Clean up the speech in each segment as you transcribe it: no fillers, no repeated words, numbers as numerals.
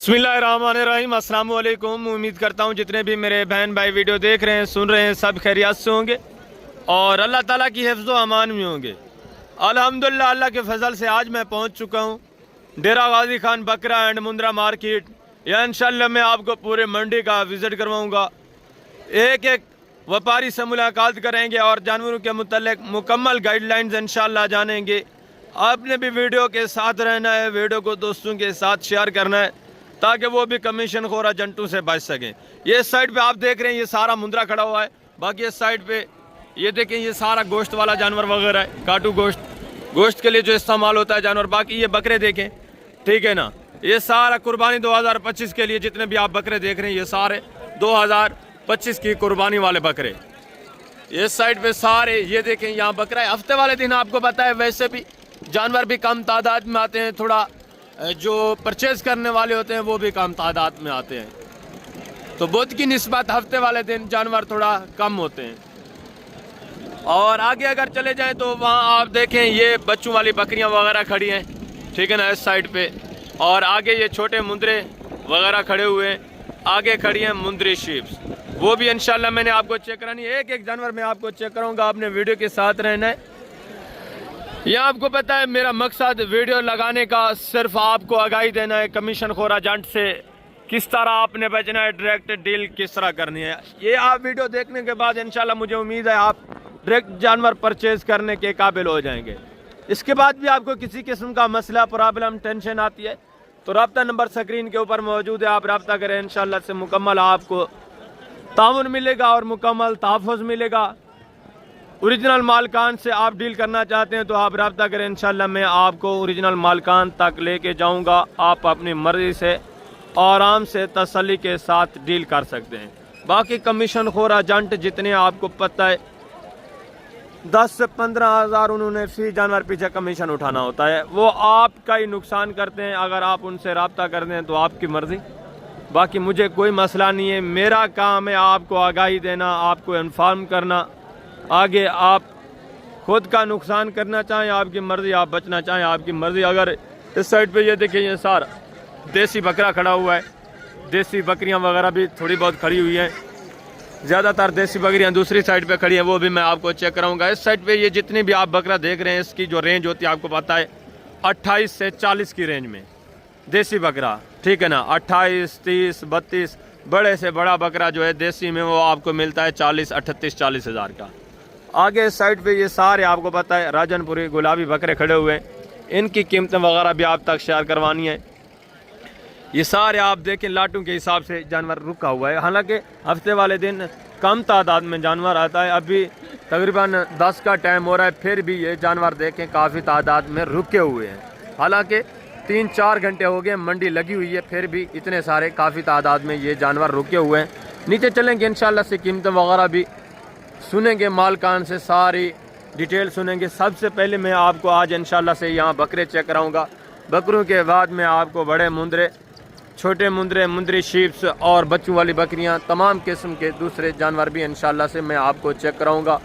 बिस्मिल्लाहिर्रहमानिर्रहीम। अस्सलाम वालेकुम। उम्मीद करता हूँ जितने भी मेरे बहन भाई वीडियो देख रहे हैं, सुन रहे हैं, सब खैरियत से होंगे और अल्लाह ताला की हिफ्ज़ व अमान में होंगे। अल्हम्दुलिल्लाह, अल्लाह के फजल से आज मैं पहुँच चुका हूँ डेरा गाजी खान बकरा एंड मुंद्रा मार्केट। या इंशाल्लाह मैं आपको पूरे मंडी का विज़िट करवाऊँगा, एक एक व्यापारी से मुलाकात करेंगे और जानवरों के मुतल्लिक मुकम्मल गाइडलाइंस इंशाल्लाह जानेंगे। आपने भी वीडियो के साथ रहना है, वीडियो को दोस्तों के साथ शेयर करना है ताकि वो भी कमीशन खोर एजेंटों से बच सकें। ये इस साइड पे आप देख रहे हैं, ये सारा मुंद्रा खड़ा हुआ है। बाकी इस साइड पे ये देखें, ये सारा गोश्त वाला जानवर वगैरह है, काटू गोश्त के लिए जो इस्तेमाल होता है जानवर। बाकी ये बकरे देखें, ठीक है ना, ये सारा कुर्बानी 2025 के लिए जितने भी आप बकरे देख रहे हैं, ये सारे 2025 की कुर्बानी वाले बकरे। इस साइड पे सारे ये देखें, यहाँ बकरा है। हफ्ते वाले दिन आपको पता है वैसे भी जानवर भी कम तादाद में आते हैं, थोड़ा जो परचेज करने वाले होते हैं वो भी कम तादाद में आते हैं, तो बुध की निस्बत हफ्ते वाले दिन जानवर थोड़ा कम होते हैं। और आगे अगर चले जाएं तो वहाँ आप देखें, ये बच्चों वाली बकरियाँ वगैरह खड़ी हैं, ठीक है ना, इस साइड पे। और आगे ये छोटे मुंद्रे वगैरह खड़े हुए हैं, आगे खड़ी हैं मुंद्री शीप्स, वो भी इंशाल्लाह मैंने आपको चेक करानी है। एक एक जानवर मैं आपको चेक कराऊंगा, आपने वीडियो के साथ रहना है। यह आपको पता है मेरा मकसद वीडियो लगाने का सिर्फ आपको आगाही देना है, कमीशन खोर एजेंट से किस तरह आपने बचना है, डायरेक्ट डील किस तरह करनी है। ये आप वीडियो देखने के बाद इंशाल्लाह मुझे उम्मीद है आप डायरेक्ट जानवर परचेज करने के काबिल हो जाएंगे। इसके बाद भी आपको किसी किस्म का मसला, प्रॉब्लम, टेंशन आती है तो रब्ता नंबर स्क्रीन के ऊपर मौजूद है, आप रब्ता करें। इंशाल्लाह से मुकम्मल आपको ताउन मिलेगा और मुकम्मल तहफ़्फ़ुज़ मिलेगा। ओरिजिनल मालकान से आप डील करना चाहते हैं तो आप रब्ता करें, इंशाल्लाह मैं आपको ओरिजिनल मालकान तक लेके जाऊंगा। आप अपनी मर्ज़ी से आराम से तसल्ली के साथ डील कर सकते हैं। बाकी कमीशन खोर एजेंट जितने आपको पता है 10 से 15 हज़ार उन्होंने फी जानवर पीछे कमीशन उठाना होता है, वो आपका ही नुकसान करते हैं। अगर आप उनसे रब्ता करते हैं तो आपकी मर्ज़ी, बाकी मुझे कोई मसला नहीं है। मेरा काम है आपको आगाही देना, आपको इन्फॉर्म करना। आगे आप खुद का नुकसान करना चाहें आपकी मर्ज़ी, आप बचना चाहें आपकी मर्ज़ी। अगर इस साइड पे ये देखिए, ये सारा देसी बकरा खड़ा हुआ है, देसी बकरियां वगैरह भी थोड़ी बहुत खड़ी हुई हैं, ज़्यादातर देसी बकरियां दूसरी साइड पे खड़ी हैं, वो भी मैं आपको चेक कराऊंगा। इस साइड पे ये जितनी भी आप बकरा देख रहे हैं, इसकी जो रेंज होती है आपको पता है 28 से 40 की रेंज में देसी बकरा, ठीक है ना, 28, 30, 32। बड़े से बड़ा बकरा जो है देसी में वो आपको मिलता है 40, 38, 40 हज़ार का। आगे इस साइड पे ये सारे आपको पता है राजनपुरी गुलाबी बकरे खड़े हुए हैं, इनकी कीमतें वगैरह भी आप तक शेयर करवानी है। ये सारे आप देखें लाटों के हिसाब से जानवर रुका हुआ है, हालांकि हफ्ते वाले दिन कम तादाद में जानवर आता है। अभी तकरीबन 10 का टाइम हो रहा है, फिर भी ये जानवर देखें काफ़ी तादाद में रुके हुए हैं। हालांकि 3-4 घंटे हो गए मंडी लगी हुई है, फिर भी इतने सारे काफ़ी तादाद में ये जानवर रुके हुए हैं। नीचे चलेंगे इंशाल्लाह से कीमतें वगैरह भी सुनेंगे, मालकान से सारी डिटेल सुनेंगे। सबसे पहले मैं आपको आज इंशाल्लाह से यहाँ बकरे चेक कराऊंगा, बकरों के बाद मैं आपको बड़े मुंद्रे, छोटे मुंद्रे, मुंद्री शीप्स और बच्चों वाली बकरियाँ, तमाम किस्म के दूसरे जानवर भी इंशाल्लाह से मैं आपको चेक कराऊंगा।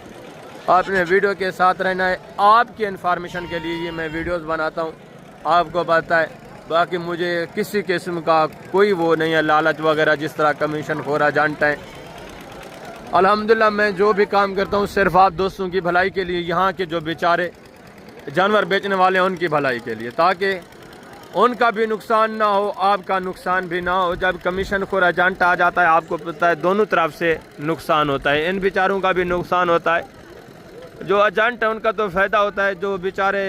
आपने वीडियो के साथ रहना है, आपकी इन्फॉर्मेशन के लिए ये मैं वीडियोस बनाता हूँ, आपको पता है। बाकी मुझे किसी किस्म का कोई वो नहीं है, लालच वगैरह जिस तरह कमीशन खोरा जानता है। अल्हम्दुलिल्लाह मैं जो भी काम करता हूँ सिर्फ आप दोस्तों की भलाई के लिए, यहाँ के जो बेचारे जानवर बेचने वाले हैं उनकी भलाई के लिए, ताकि उनका भी नुकसान ना हो, आपका नुकसान भी ना हो। जब कमीशन खोर एजेंट आ जाता है आपको पता है दोनों तरफ से नुकसान होता है, इन बेचारों का भी नुकसान होता है, जो एजेंट है उनका तो फ़ायदा होता है, जो बेचारे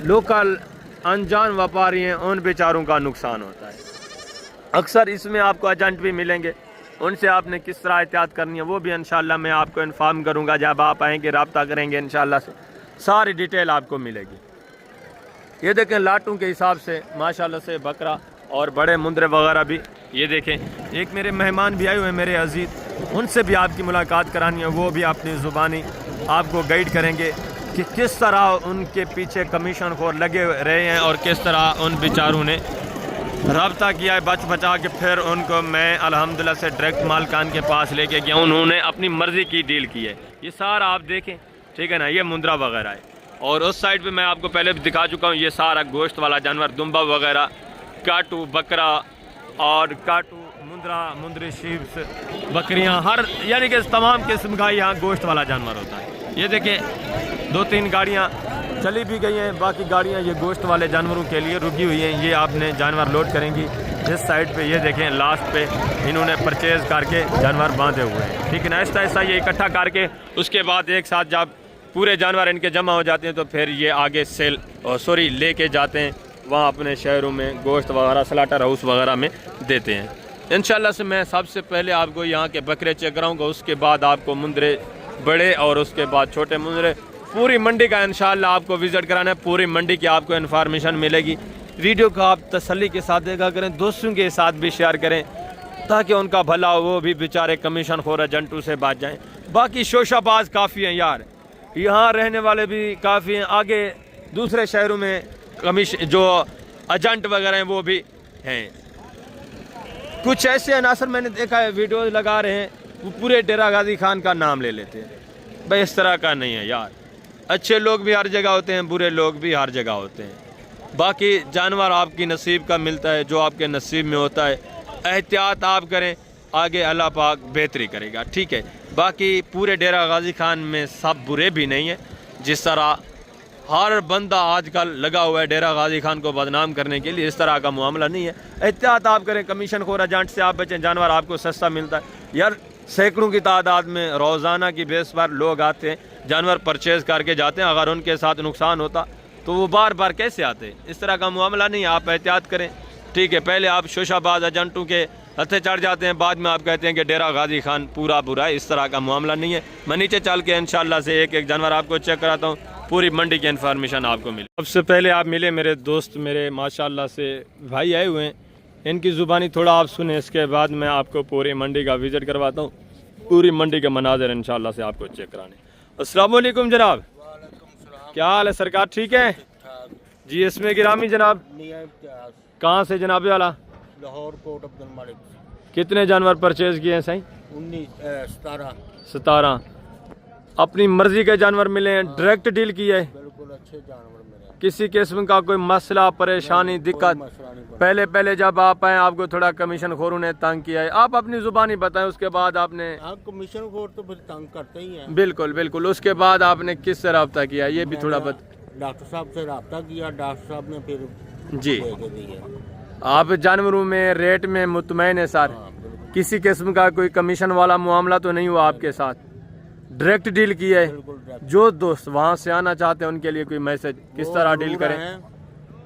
लोकल अनजान व्यापारी हैं उन बेचारों का नुकसान होता है। अक्सर इसमें आपको एजेंट भी मिलेंगे, उनसे आपने किस तरह एहतियात करनी है वो भी इंशाल्लाह मैं आपको इन्फॉर्म करूंगा। जब आप आएंगे रब्ता करेंगे इंशाल्लाह से सारी डिटेल आपको मिलेगी। ये देखें लाटों के हिसाब से माशाल्लाह से बकरा और बड़े मुंद्रे वगैरह भी। ये देखें, एक मेरे मेहमान भी आए हुए हैं मेरे अजीज़, उनसे भी आपकी मुलाकात करानी है, वो भी अपनी ज़ुबानी आपको गाइड करेंगे कि किस तरह उनके पीछे कमीशन खोर लगे रहे हैं और किस तरह उन बेचारों ने रब्ता किया है बच बचा के। फिर उनको मैं अल्हम्दुलिल्लाह से डायरेक्ट मालकान के पास लेके गया, उन्होंने अपनी मर्ज़ी की डील की है। ये सारा आप देखें, ठीक है ना, ये मुंद्रा वगैरह है। और उस साइड पे मैं आपको पहले भी दिखा चुका हूँ, ये सारा गोश्त वाला जानवर, दुम्बा वगैरह काटू बकरा और काटू मुंदरी शीप्स बकरियां, हर यानी कि तमाम किस्म का यहाँ गोश्त वाला जानवर होता है। ये देखें 2-3 गाड़ियाँ चली भी गई हैं, बाकी गाड़ियाँ ये गोश्त वाले जानवरों के लिए रुकी हुई हैं। ये आपने जानवर लोड करेंगी इस साइड पे, ये देखें लास्ट पे इन्होंने परचेज़ करके जानवर बांधे हुए हैं, ठीक है ना। ऐसा ऐसा ये इकट्ठा करके उसके बाद एक साथ जब पूरे जानवर इनके जमा हो जाते हैं तो फिर ये आगे लेके जाते हैं वहाँ अपने शहरों में गोश्त वगैरह स्लाटर हाउस वगैरह में देते हैं। इंशाल्लाह से मैं सबसे पहले आपको यहाँ के बकरे चेक कराऊँगा, उसके बाद आपको मुंदरे बड़े और उसके बाद छोटे मुंदरे पूरी मंडी का इंशाल्लाह आपको विज़िट कराना है। पूरी मंडी की आपको इन्फॉर्मेशन मिलेगी। वीडियो को आप तसल्ली के साथ देखा करें, दोस्तों के साथ भी शेयर करें ताकि उनका भला हो, वो भी बेचारे कमीशन खोर एजेंटों से बच जाएँ। बाकी शोशाबाज काफ़ी हैं यार, यहाँ रहने वाले भी काफ़ी हैं, आगे दूसरे शहरों में जो एजेंट वगैरह हैं वो भी हैं। कुछ ऐसे अनासर मैंने देखा है वीडियो लगा रहे हैं, वो पूरे डेरा गाजी खान का नाम ले लेते हैं। भाई इस तरह का नहीं है यार, अच्छे लोग भी हर जगह होते हैं, बुरे लोग भी हर जगह होते हैं। बाकी जानवर आपकी नसीब का मिलता है, जो आपके नसीब में होता है। एहतियात आप करें, आगे अल्लाह पाक बेहतरी करेगा, ठीक है। बाकी पूरे डेरा गाजी खान में सब बुरे भी नहीं है, जिस तरह हर बंदा आजकल लगा हुआ है डेरा गाजी खान को बदनाम करने के लिए, इस तरह का मामला नहीं है। एहतियात आप करें, कमीशन खोर एजेंट से आप बचें, जानवर आपको सस्ता मिलता है यार। सैकड़ों की तादाद में रोज़ाना की बेस पर लोग आते हैं, जानवर परचेज़ करके जाते हैं। अगर उनके साथ नुकसान होता तो वो बार बार कैसे आते? इस तरह का मामला नहीं है, आप एहतियात करें, ठीक है। पहले आप शोशाबाज एजेंटों के हथे चढ़ जाते हैं, बाद में आप कहते हैं कि डेरा गाजी खान पूरा बुरा है। इस तरह का मामला नहीं है। मैं नीचे चल के इंशाल्लाह से एक एक जानवर आपको चेक कराता हूँ, पूरी मंडी की इन्फॉर्मेशन आपको मिले। सबसे पहले आप मिले मेरे दोस्त, मेरे माशाल्लाह से भाई आए हुए हैं, इनकी ज़ुबानी थोड़ा आप सुने, इसके बाद मैं आपको पूरी मंडी का विज़िट करवाता हूँ, पूरी मंडी के मनाज़र इंशाल्लाह से आपको चेक कराने। अस्सलाम वालेकुम जनाब, क्या हाल है सरकार, ठीक है जी। इसमें गिरामी जनाब, कहाँ से जनाब वाला? लाहौर कोट अब्दुल मालिक। कितने जानवर परचेज किए हैं सही? 17। अपनी मर्जी के जानवर मिले हैं, डायरेक्ट डील की है? बिल्कुल अच्छे जानवर मिले। किसी किस्म का कोई मसला परेशानी दिक्कत? पहले जब आप आए आपको थोड़ा कमीशन खोरों ने तंग किया है, आप अपनी जुबानी बताएं, उसके बाद आपने? कमीशन खोर तो फिर तंग करते ही हैं। बिल्कुल। उसके बाद आपने किससे रब्ता किया, ये भी थोड़ा डॉक्टर साहब से रब्ता किया, डॉक्टर साहब ने फिर जी। आप जानवरों में रेट में मुतमईन है सर? किसी किस्म का कोई कमीशन वाला मामला तो नहीं हुआ आपके साथ? डायरेक्ट डील की है? जो दोस्त वहाँ से आना चाहते हैं उनके लिए कोई मैसेज, किस तरह डील करें?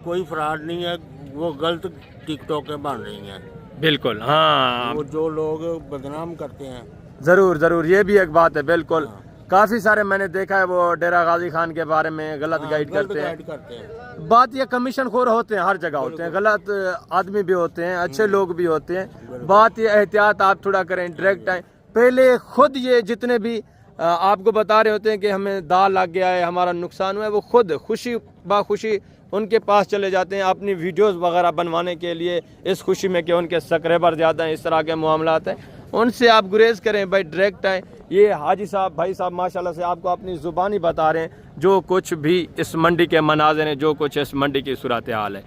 कोई फ्रॉड नहीं है, वो गलत टिकटॉक बन रही हैं। बिल्कुल हाँ, वो जो लोग बदनाम करते हैं। जरूर ये भी एक बात है। बिल्कुल काफी सारे मैंने देखा है वो डेरा गाजी खान के बारे में गलत गाइड करते हैं। बात ये कमीशन खोर होते हैं, हर जगह होते हैं, गलत आदमी भी होते हैं, अच्छे लोग भी होते हैं। बात ये एहतियात आप थोड़ा करें, डायरेक्ट आए। पहले खुद ये जितने भी आपको बता रहे होते हैं कि हमें दाल लग गया है, हमारा नुकसान हुआ है, वो खुद खुशी बाखुशी उनके पास चले जाते हैं अपनी वीडियोस वगैरह बनवाने के लिए, इस खुशी में कि उनके सब्सक्राइबर ज़्यादा हैं। इस तरह के मामला हैं, उनसे आप गुरेज करें भाई, डायरेक्ट आए। ये हाजी साहब भाई साहब माशाल्लाह से आपको अपनी ज़ुबानी बता रहे हैं जो कुछ भी इस मंडी के मनाज़र हैं, जो कुछ इस मंडी की सूरत हाल है।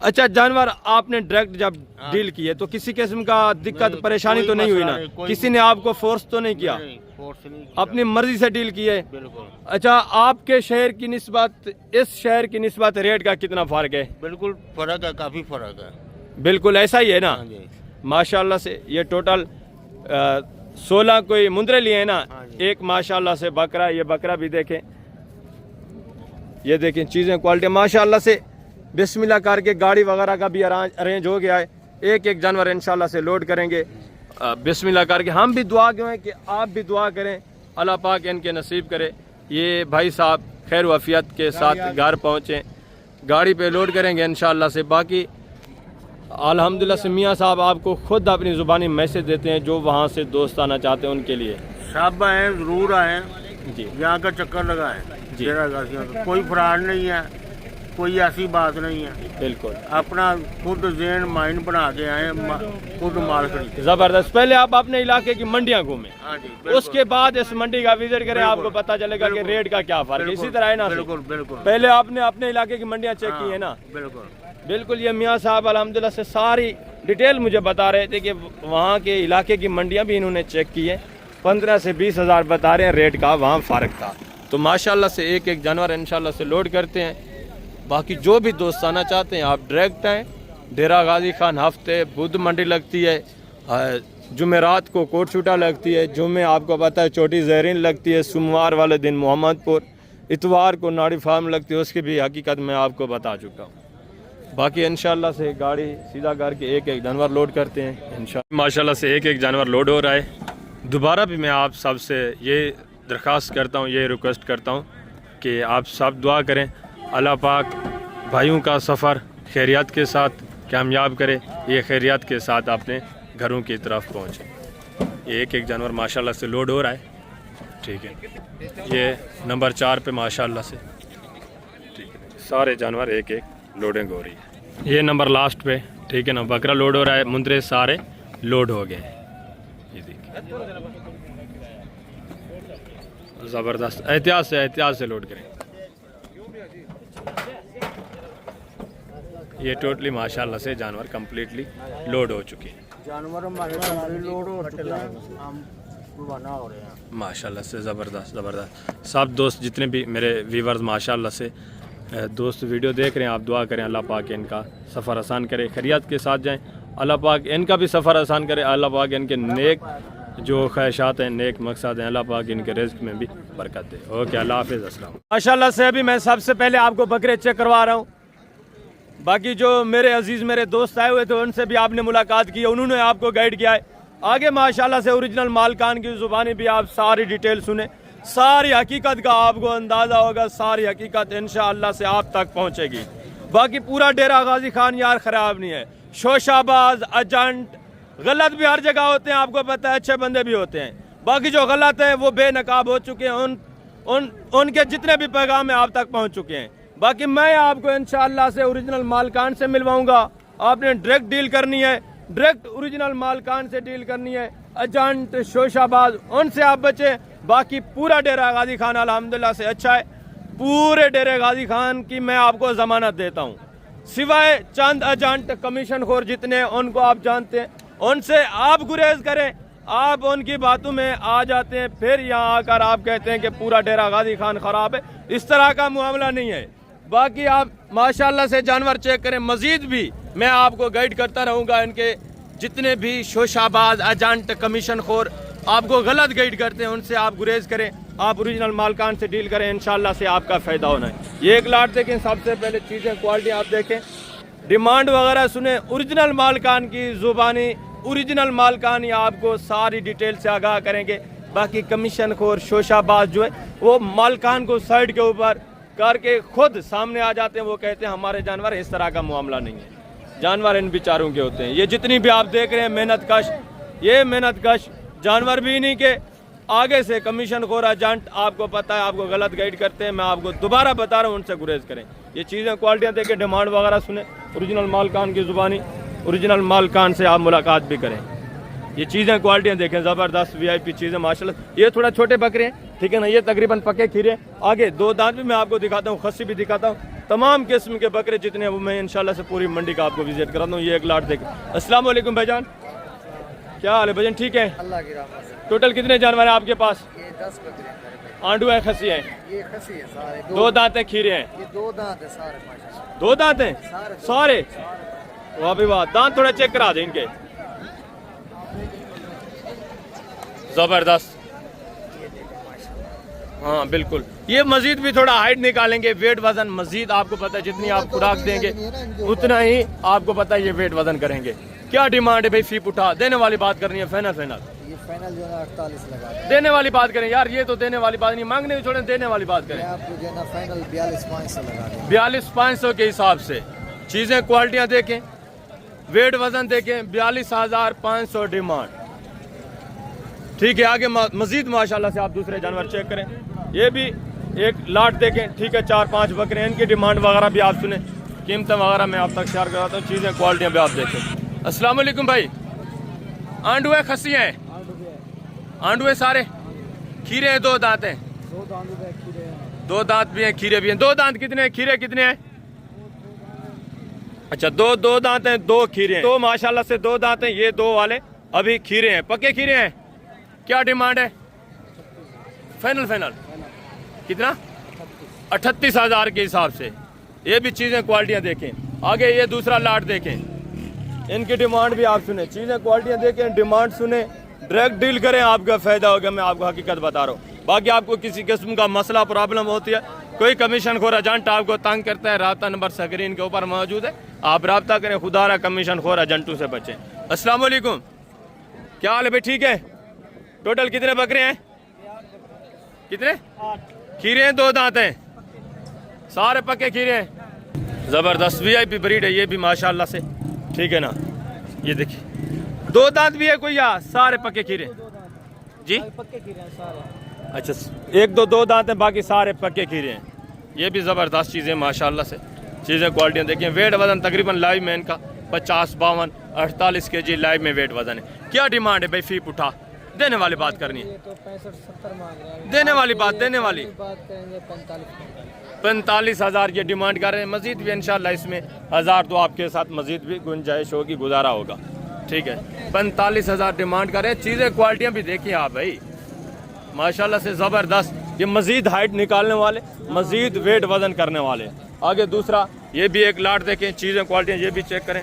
अच्छा, जानवर आपने डायरेक्ट जब डील किए तो किसी किस्म का दिक्कत परेशानी तो नहीं हुई ना? किसी ने आपको फोर्स तो नहीं किया? अपनी मर्जी से डील की है? अच्छा, आपके शहर की निस्बत इस शहर की निस्बत रेट का कितना फ़र्क है? बिल्कुल फ़र्क है, काफ़ी फ़र्क है। बिल्कुल ऐसा ही है ना? माशाल्लाह से ये टोटल 16 कोई मुंदरे लिए हैं ना, एक माशाल्लाह से बकरा, ये बकरा भी देखें, ये देखें चीज़ें क्वालिटी माशाल्लाह से। बिस्मिल्लाह करके गाड़ी वगैरह का भी अरेंज हो गया है, एक एक जानवर इंशाल्लाह से लोड करेंगे बिस्मिल्लाह करके। हम भी दुआ करें कि आप भी दुआ करें, अल्लाह पाक इनके नसीब करे। ये भाई साहब खैर वफ़ियत के साथ घर पहुँचें, गाड़ी पे लोड करेंगे इंशाल्लाह से। बाकी अल्हम्दुलिल्लाह से मियाँ साहब आपको खुद अपनी ज़ुबानी मैसेज देते हैं, जो वहाँ से दोस्त आना चाहते हैं उनके लिए। सब आएँ, ज़रूर आएँ जी, यहाँ का चक्कर लगाएं जी। कोई फ्रॉड नहीं है, कोई ऐसी बात नहीं है। बिल्कुल अपना खुद ज़हन माइंड बना के आए, खुद माल खरीदे। जबरदस्त। पहले आप अपने इलाके की मंडियां घूमें, हाँ जी, बिल्कुल। उसके बाद इस मंडी का विजिट करें, आपको पता चलेगा कि बिल्कुल। रेट का क्या फर्क है। इसी तरह है ना, बिल्कुल बिल्कुल। पहले आपने अपने इलाके की मंडियां चेक की है ना। बिल्कुल बिल्कुल। ये मियाँ साहब अल्हम्दुलिल्लाह से सारी डिटेल मुझे बता रहे थे कि वहाँ के इलाके की मंडियाँ भी इन्होंने चेक की है। 15 से 20 हज़ार बता रहे हैं रेट का, वहाँ फ़र्क था। तो माशाल्लाह से एक एक जानवर इंशाल्लाह से लोड करते हैं। बाकी जो भी दोस्त आना चाहते हैं आप डायरेक्ट आएँ। डेरा गाजी खान हफ्ते बुध मंडी लगती है, जुमेरात को कोट छूटा लगती है, जुमे आपको पता है छोटी जहरीन लगती है, सोमवार वाले दिन मोहम्मदपुर, इतवार को नाड़ी फार्म लगती है, उसकी भी हकीकत मैं आपको बता चुका हूँ। बाकी इंशाल्लाह से गाड़ी सीधा करके एक एक जानवर लोड करते हैं इंशाल्लाह। माशाल्लाह से एक एक जानवर लोड हो रहा है। दोबारा भी मैं आप सबसे ये दरख्वास्त करता हूँ, ये रिक्वेस्ट करता हूँ कि आप सब दुआ करें, अल्लाह पाक भाइयों का सफ़र खैरियत के साथ कामयाब करे, ये खैरियत के साथ अपने घरों की तरफ पहुँचे। ये एक एक जानवर माशाल्लाह से लोड हो रहा है। ठीक है, ये नंबर 4 पे माशाल्लाह से ठीक है सारे जानवर एक एक लोडिंग हो रही है। ये नंबर लास्ट पे ठीक है ना, बकरा लोड हो रहा है, मुंदरे सारे लोड हो गए। ये देखिए ज़बरदस्त, एहतियात से लोड करें। ये टोटली माशाल्लाह से जानवर कम्प्लीटली लोड हो चुके हैं। जानवर हमारे सारे लोड हो चुके हैं, हम रवाना हो रहे हैं माशाल्लाह से। ज़बरदस्त। सब दोस्त जितने भी मेरे व्यूवर्स माशाल्लाह से दोस्त वीडियो देख रहे हैं, आप दुआ करें अल्लाह पाक इनका सफ़र आसान करे, खैरियत के साथ जाएं, अल्लाह पाक इनका भी सफ़र आसान करे, अल्लाह पाक इनके नेक जो ख्वाहिशात हैं, नेक मकसद हैं, अल्लाह पाक इनके रिज़्क़ में भी बरकत दे। ओके, अल्लाह हाफ़िज़, अस्सलाम। माशाल्लाह से अभी मैं सबसे पहले आपको बकरे चेक करवा रहा हूँ। बाकी जो मेरे अजीज़ मेरे दोस्त आए हुए थे उनसे भी आपने मुलाकात की है, उन्होंने आपको गाइड किया है। आगे माशाल्लाह से ओरिजिनल मालकान की ज़ुबानी भी आप सारी डिटेल सुने, सारी हकीकत का आपको अंदाज़ा होगा, सारी हकीकत इंशाअल्लाह से आप तक पहुँचेगी। बाकी पूरा डेरा गाजी खान यार ख़राब नहीं है, शोशाबाज एजेंट गलत भी हर जगह होते हैं, आपको पता है, अच्छे बंदे भी होते हैं। बाकी जो गलत है वो बेनकाब हो चुके हैं, उनके जितने भी पैगाम है आप तक पहुँच चुके हैं। बाकी मैं आपको इंशाअल्लाह से ओरिजिनल मालकान से मिलवाऊंगा। आपने डायरेक्ट डील करनी है, डायरेक्ट ओरिजिनल मालकान से डील करनी है। एजेंट शोशाबाज उनसे आप बचे। बाकी पूरा डेरा गाजी खान अल्हम्दुलिल्लाह से अच्छा है। पूरे डेरे गाजी खान की मैं आपको जमानत देता हूँ, सिवाय चंद एजेंट कमीशन खोर जितने उनको आप जानते हैं, उनसे आप गुरेज करें। आप उनकी बातों में आ जाते हैं, फिर यहाँ आकर आप कहते हैं कि पूरा डेरा गाजी खान ख़राब है। इस तरह का मामला नहीं है। बाकी आप माशाल्लाह से जानवर चेक करें। मजीद भी मैं आपको गाइड करता रहूँगा। इनके जितने भी शोशाबाज एजेंट कमीशन खोर आपको गलत गाइड करते हैं, उनसे आप गुरेज करें, आप ओरिजिनल मालकान से डील करें, इंशाल्लाह से आपका फ़ायदा होना है। ये एक लाट देखें, सबसे पहले चीज़ें क्वालिटी आप देखें, डिमांड वगैरह सुने, ओरिजिनल मालकान की ज़ुबानी, ओरिजिनल मालकान ही आपको सारी डिटेल से आगाह करेंगे। बाकी कमीशन खोर शोशाबाज जो है वो मालकान को साइड के ऊपर करके खुद सामने आ जाते हैं, वो कहते हैं हमारे जानवर, इस तरह का मामला नहीं है। जानवर इन बेचारों के होते हैं। ये जितनी भी आप देख रहे हैं मेहनत कश, ये मेहनत कश जानवर भी नहीं के आगे से कमीशन खोर एजेंट आपको पता है आपको गलत गाइड करते हैं। मैं आपको दोबारा बता रहा हूँ, उनसे गुरेज करें। ये चीज़ें क्वालिटियाँ देखें, डिमांड वगैरह सुने, ओरिजिनल मालकान की ज़ुबानी, ओरिजिनल मालकान से आप मुलाकात भी करें। ये चीज़ें क्वालिटियाँ देखें, ज़बरदस्त VIP चीज़ें माशाल्लाह। ये थोड़ा छोटे बकरे हैं, ठीक है ना, ये तकरीबन पके खीरे। आगे 2 दांत भी मैं आपको दिखाता हूँ, खस्सी भी दिखाता हूँ, तमाम किस्म के बकरे जितने हैं वो मैं इंशाल्लाह से पूरी मंडी का आपको विजिट कराता हूँ। ये एक लाट देखें। अस्सलाम वालेकुम भाईजान, क्या हाल है भाईजान? ठीक है, अल्लाह की रहमत से। टोटल कितने जानवर हैं आपके पास? ये 10 बकरे हैं मेरे भाई। आंडू है, खस्सी है? ये खसी है सारे, 2 दांत हैं, खीरे हैं? ये 2 दांत है सारे माशाल्लाह। 2 दांत हैं सारे? वाह भाई वाह, दांत थोड़ा चेक करा दें इनके, जबरदस्त। हाँ बिल्कुल, ये मजीद भी थोड़ा हाइट निकालेंगे, वेट वजन मजीद आपको पता है जितनी आप खुराक देंगे उतना ही आपको पता है ये वेट वजन करेंगे। क्या डिमांड है भाई? फीप उठा देने वाली बात करनी है, फाइनल फाइनल ये फाइनल जो है 48 लगा दें। देने वाली बात करें यार, ये तो देने वाली बात नहीं, मांगने भी छोड़े, देने वाली बात करें। मैं आपको जो है ना फाइनल 42,500 लगा दें। 42,500 के हिसाब से चीज़ें क्वालिटियाँ देखें, वेट वजन देखें, 42,500 डिमांड। ठीक है, आगे मजीद माशाल्लाह से आप दूसरे जानवर चेक करें। ये भी एक लाट देखें, ठीक है, 4-5 बकरे हैं, इनकी डिमांड वगैरह भी आप सुने, कीमतें वगैरह मैं आप तक शेयर कराता हूँ, चीज़ें क्वालिटियाँ भी आप देखें। अस्सलाम वालेकुम भाई, आंडू है, खस्सी हैं? आंडू है सारे, खीरे हैं, 2 दांत हैं? 2 दांत भी हैं, खीरे भी हैं। 2 दांत कितने हैं, खीरे कितने हैं? अच्छा, 2 दांत हैं, 2 खीरे हैं। तो माशाल्लाह से 2 दांत हैं, ये 2 वाले अभी खीरे हैं, पक्के खीरे हैं। क्या डिमांड है? फाइनल कितना? 38,000 के हिसाब से। ये भी चीज़ें क्वालिटियाँ देखें। आगे ये दूसरा लाट देखें, इनकी डिमांड भी आप सुने, चीज़ें क्वालिटियाँ देखें, डिमांड सुने, डायरेक्ट डील करें, आपका फ़ायदा होगा। मैं आपको हकीकत बता रहा हूँ। बाकी आपको किसी किस्म का मसला प्रॉब्लम होती है, कोई कमीशन खोर एजेंट आपको तंग करता है, राब्ता नंबर स्क्रीन के ऊपर मौजूद है, आप राब्ता करें। खुदारा कमीशन खोर एजेंटों से बचें। अस्सलाम वालेकुम, क्या हाल है भाई? ठीक है। टोटल कितने बकरे हैं? कितने? 8 खीरे हैं, 2 दांत हैं, सारे पक्के खीरे हैं। ज़बरदस्त VIP ब्रीड है ये भी माशाल्लाह से, ठीक है ना। ये देखिए 2 दांत भी है कोई, या सारे पक्के खीरे जी? पक्के खीरे हैं सारे। अच्छा, 1-2 दांत हैं, बाकी सारे पक्के खीरे हैं। ये भी ज़बरदस्त चीज़ें माशाल्लाह से, चीज़ें क्वालिटियाँ देखिए। वेट वज़न तकरीबन लाइव में इनका 50, 52, 48 kg लाइव में वेट वज़न है। क्या डिमांड है भाई? फी पुठा देने वाली बात करनी है, तो 65-70 मांग रहे हैं। देने वाली बात, देने वाली बात करेंगे 45,000 की डिमांड कर रहे हैं। मजीद भी इंशाल्लाह इसमें 1000 तो आपके साथ मजीद भी गुंजाइश होगी, गुजारा होगा, ठीक है। 45,000 डिमांड कर रहे हैं। चीज़ें क्वालिटियाँ भी देखिए आप भाई, माशाल्लाह से ज़बरदस्त। ये मजीद हाइट निकालने वाले, मजीद वेट वजन करने वाले। आगे दूसरा ये भी एक लाट देखें, चीज़ें क्वालिटियाँ ये भी चेक करें,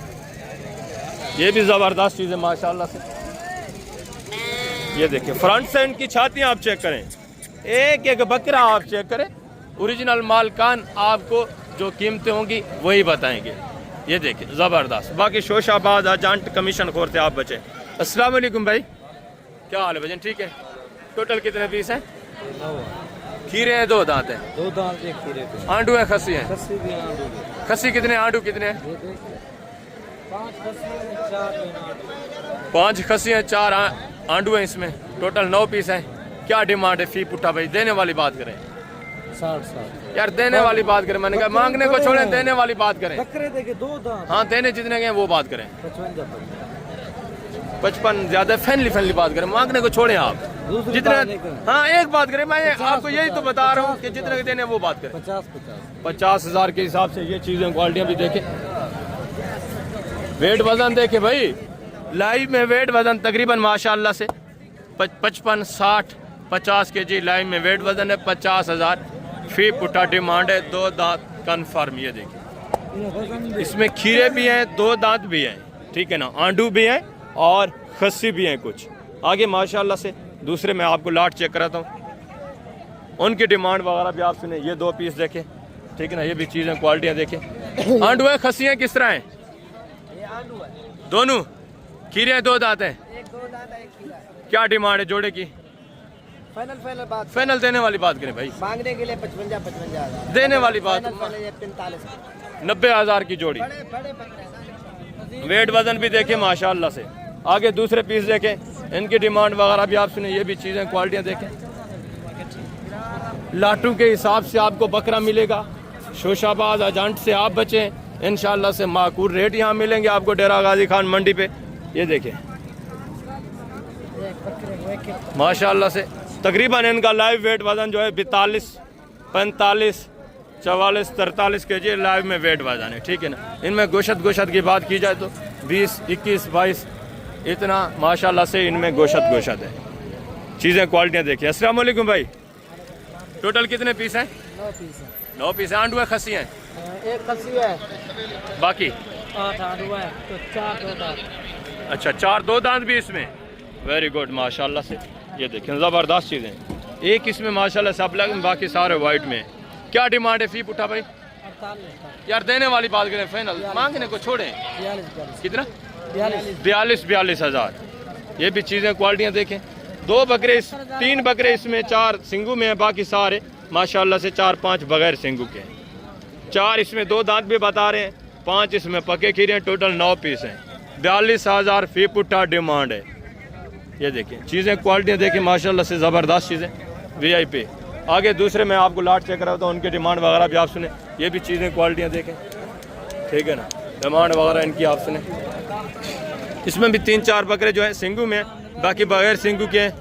ये भी ज़बरदस्त चीज़ें माशाल्लाह से। ये देखिए फ्रंट से इनकी छातियाँ आप चेक करें, एक एक बकरा आप चेक करें। ओरिजिनल मालकान आपको जो कीमतें होंगी वही बताएंगे। ये देखिए ज़बरदस्त। बाकी शोशाबाज एजेंट कमीशन खोर से आप बचे। अस्सलाम वालेकुम भाई, क्या हाल है भजन? ठीक है। टोटल कितने पीस हैं? खीरे हैं, 2 दांत हैं? 2 दांत एक खीरे पे। आंडू है, खस्सी है? खस्सी भी आंडू भी। खस्सी कितने, आंडू कितने हैं? 5 खस्सी हैं, 4 आंडू। 5 खस्सी हैं, 4 आंडू हैं इसमें। टोटल 9 पीस हैं। क्या डिमांड है फी पुट्ठा भाई? देने वाली बात करें 60 यार, देने वाली बात करें। मैंने कहा मांगने को छोड़ें, देने वाली बात करें। बकरे देखे 2 दांत। हाँ, देने जितने गए वो बात करें। 55 55 ज्यादा फैनली बात करें, मांगने को छोड़ें आप। जितने, हाँ एक बात करें, मैं आपको यही तो बता रहा हूँ कि जितने के देने वो बात करें। 50,000 के हिसाब से ये चीजें क्वालिटियाँ भी देखें, वेट वजन देखें भाई। लाइव में वेट वजन तकरीबन माशाल्लाह से 55, 60, 50 kg लाइव में वेट वजन है। 50,000 फी पुट्ठा डिमांड है। 2 दांत कन्फर्म। ये देखिए इसमें खीरे भी हैं, 2 दांत भी हैं, ठीक है ना, आंडू भी हैं और खस्सी भी हैं कुछ। आगे माशाल्लाह से दूसरे मैं आपको लाट चेक कराता हूँ, उनकी डिमांड वगैरह भी आप सुने। ये 2 पीस देखें, ठीक है ना, ये भी चीज़ें क्वालिटियाँ देखें। आंडू है, खस्सी हैं, किस तरह हैं? दोनों खीरे हैं, 2 दांत हैं? क्या डिमांड है जोड़े की? फाइनल बात। फाइनल देने वाली बात करें भाई, मांगने के लिए 55,000। देने वाली बात। 45 90,000 की जोड़ी। वेट वजन भी देखें माशाल्लाह से। आगे दूसरे पीस देखें, इनकी डिमांड वगैरह भी आप सुने। ये भी चीज़ें क्वालिटियाँ देखें। लाटू के हिसाब से आपको बकरा मिलेगा। शोशाबाज एजेंट से आप बचें, इंशाल्लाह से माकूल रेट यहाँ मिलेंगे आपको डेरा गाजी खान मंडी पे। ये देखें माशाल्लाह से तकरीबन इनका लाइव वेट वजन जो है 42, 45, 44, 43 kg लाइव में वेट वजन है, ठीक है ना। इनमें गोशत की बात की जाए तो 20, 21, 22 इतना माशाल्लाह से इनमें गोशत है। चीज़ें क्वालिटियाँ देखिए। अस्सलाम वालेकुम भाई, टोटल कितने पीस हैं? 9 पीस है। 9 पीस है। आंडू है, खस्सी हैं? एक खस्सी है, बाकी 8 आंडू है, तो 4 2 दांत। अच्छा, 4 2 दांत भी इसमें। वेरी गुड माशाल्लाह से। ये देखें ज़बरदस्त चीज़ें। एक इसमें माशाल्लाह सब लगे, बाकी सारे वाइट में। क्या डिमांड है फी पुट्ठा भाई? 48 यार देने वाली बात करें, फाइनल मांगने को छोड़ें। 42 कितना? 42 42,000। ये भी चीज़ें क्वालिटियाँ देखें। 2 बकरे, 3 बकरे इसमें, 4 सिंगू में है, बाकी सारे माशाल्लाह से 4-5 बगैर सिंगू के हैं। 4 इसमें 2 दांत भी बता रहे हैं, 5 इसमें पके खीरे हैं। टोटल 9 पीस हैं। 42,000 फी पुट्ठा डिमांड है। ये देखिए चीज़ें क्वालिटियाँ देखें माशाल्लाह से ज़बरदस्त चीज़ें। VIP आगे दूसरे मैं आपको लाट चेक कराता हूँ, उनकी डिमांड वगैरह भी आप सुने। ये भी चीज़ें क्वालिटियाँ देखें, ठीक है ना, डिमांड वगैरह इनकी आप सुने। इसमें भी 3-4 बकरे जो है सिंगू में, बाकी बगैर सिंगू के हैं।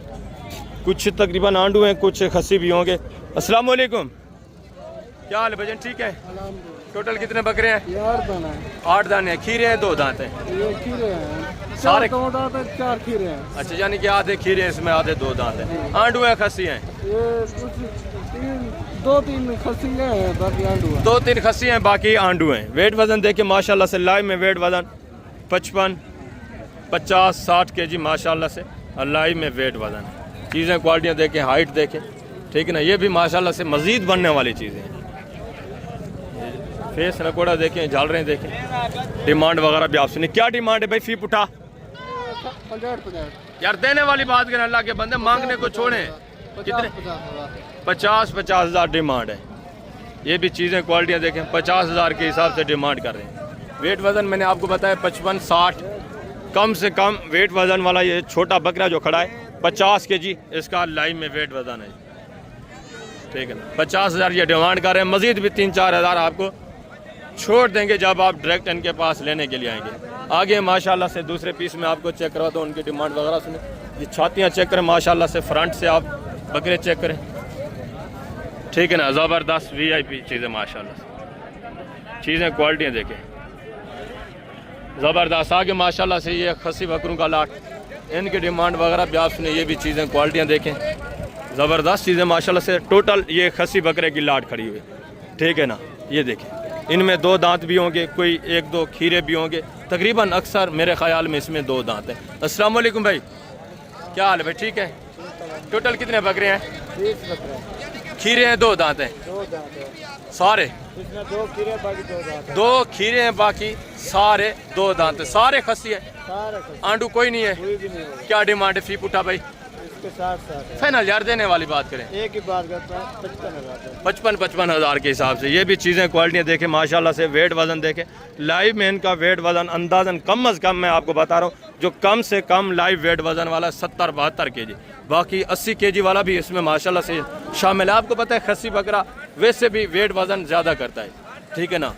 कुछ तकरीबन आंडू हैं, कुछ खस्सी भी होंगे। अस्सलाम वालेकुम, क्या हाल है भजन, ठीक है? टोटल कितने बकरे हैं? 8 दाने हैं। खीरे हैं, 2 दांत हैं? ये खीरे हैं, सारे 2 दांत हैं, 4 खीरे हैं। अच्छा, यानी कि आधे खीरे हैं इसमें, आधे 2 दांत हैं। आंडू हैं, खस्सी हैं? ये कुछ 2-3 खस्सी हैं, बाकी आंडू हैं। 2-3 खस्सी हैं, बाकी आंडू हैं। वेट वजन देखिए माशाल्लाह से, लाइव में वेट वजन 55, 50, 60 केजी माशाल्लाह से लाइव में वेट वजन है। चीज़ें क्वालिटियाँ देखें, हाइट देखें, ठीक है ना। ये भी माशाल्लाह से मज़ीद बनने वाली चीज़ें हैं। फेस नकोड़ा देखें, झालरें देखें, डिमांड वगैरह भी आप सुनिए। क्या डिमांड है भाई फी पुठा? 50 यार देने वाली बात करें, अल्लाह के बंदे मांगने को छोड़ें। कितने? 50 हज़ार डिमांड है। ये भी चीज़ें क्वालिटियाँ देखें, 50 हज़ार के हिसाब से डिमांड कर रहे हैं। वेट वज़न मैंने आपको बताया 55, 60 कम से कम वेट वज़न वाला ये छोटा बकरा जो खड़ा है 50 केजी इसका लाइव में वेट वज़न है, ठीक है ना। 50 हज़ार ये डिमांड कर रहे हैं। मज़ीद भी 3-4 हज़ार आपको छोड़ देंगे जब आप डायरेक्ट इनके पास लेने के लिए आएंगे। आगे माशाल्लाह से दूसरे पीस में आपको चेक करवाता हूँ, उनकी डिमांड वगैरह सुने। ये छातियाँ चेक करें माशाल्लाह से, फ्रंट से आप बकरे चेक करें, ठीक है ना। ज़बरदस्त VIP चीज़ें माशाल्लाह से, चीज़ें क्वालिटियाँ देखें ज़बरदस्त। आगे माशाल्लाह से ये खस्सी बकरों का लाट, इनकी डिमांड वगैरह भी आप सुने। ये भी चीज़ें क्वालिटियाँ देखें, ज़बरदस्त चीज़ें माशाल्लाह से। टोटल ये खस्सी बकरे की लाट खड़ी हुई, ठीक है ना। ये देखें, इनमें 2 दांत भी होंगे, कोई 1-2 खीरे भी होंगे। तकरीबन अक्सर मेरे ख्याल में इसमें 2 दांत हैं। अस्सलाम वालेकुम भाई, क्या हाल है भाई, ठीक है? टोटल कितने बकरे हैं? 20 बकरे। खीरे हैं, 2 दांत हैं? 2 दांत हैं सारे? इसमें 2 खीरे, बाकी 2 दांत हैं। 2 खीरे हैं, बाकी सारे 2 दांत हैं। सारे खस्सी है, सारे खस्सी, आंडू कोई नहीं है? कोई भी नहीं होगा। क्या डिमांड है फी पुठा भाई? इसके 60 है। फाइनल यार देने वाली बात करें, एक ही बात करता है, 55 हज़ार। 55 हज़ार के हिसाब से। ये भी चीज़ें क्वालिटियाँ देखें माशाल्लाह से। वेट वज़न देखें, लाइव में इनका वेट वज़न अंदाज़न कम अज़ कम मैं आपको बता रहा हूँ, जो कम से कम लाइव वेट वज़न वाला 70-72 केजी, बाकी 80 केजी वाला भी इसमें माशाल्लाह से शामिल है। आपको पता है खस्सी बकरा वैसे भी वेट वज़न ज़्यादा करता है, ठीक है ना।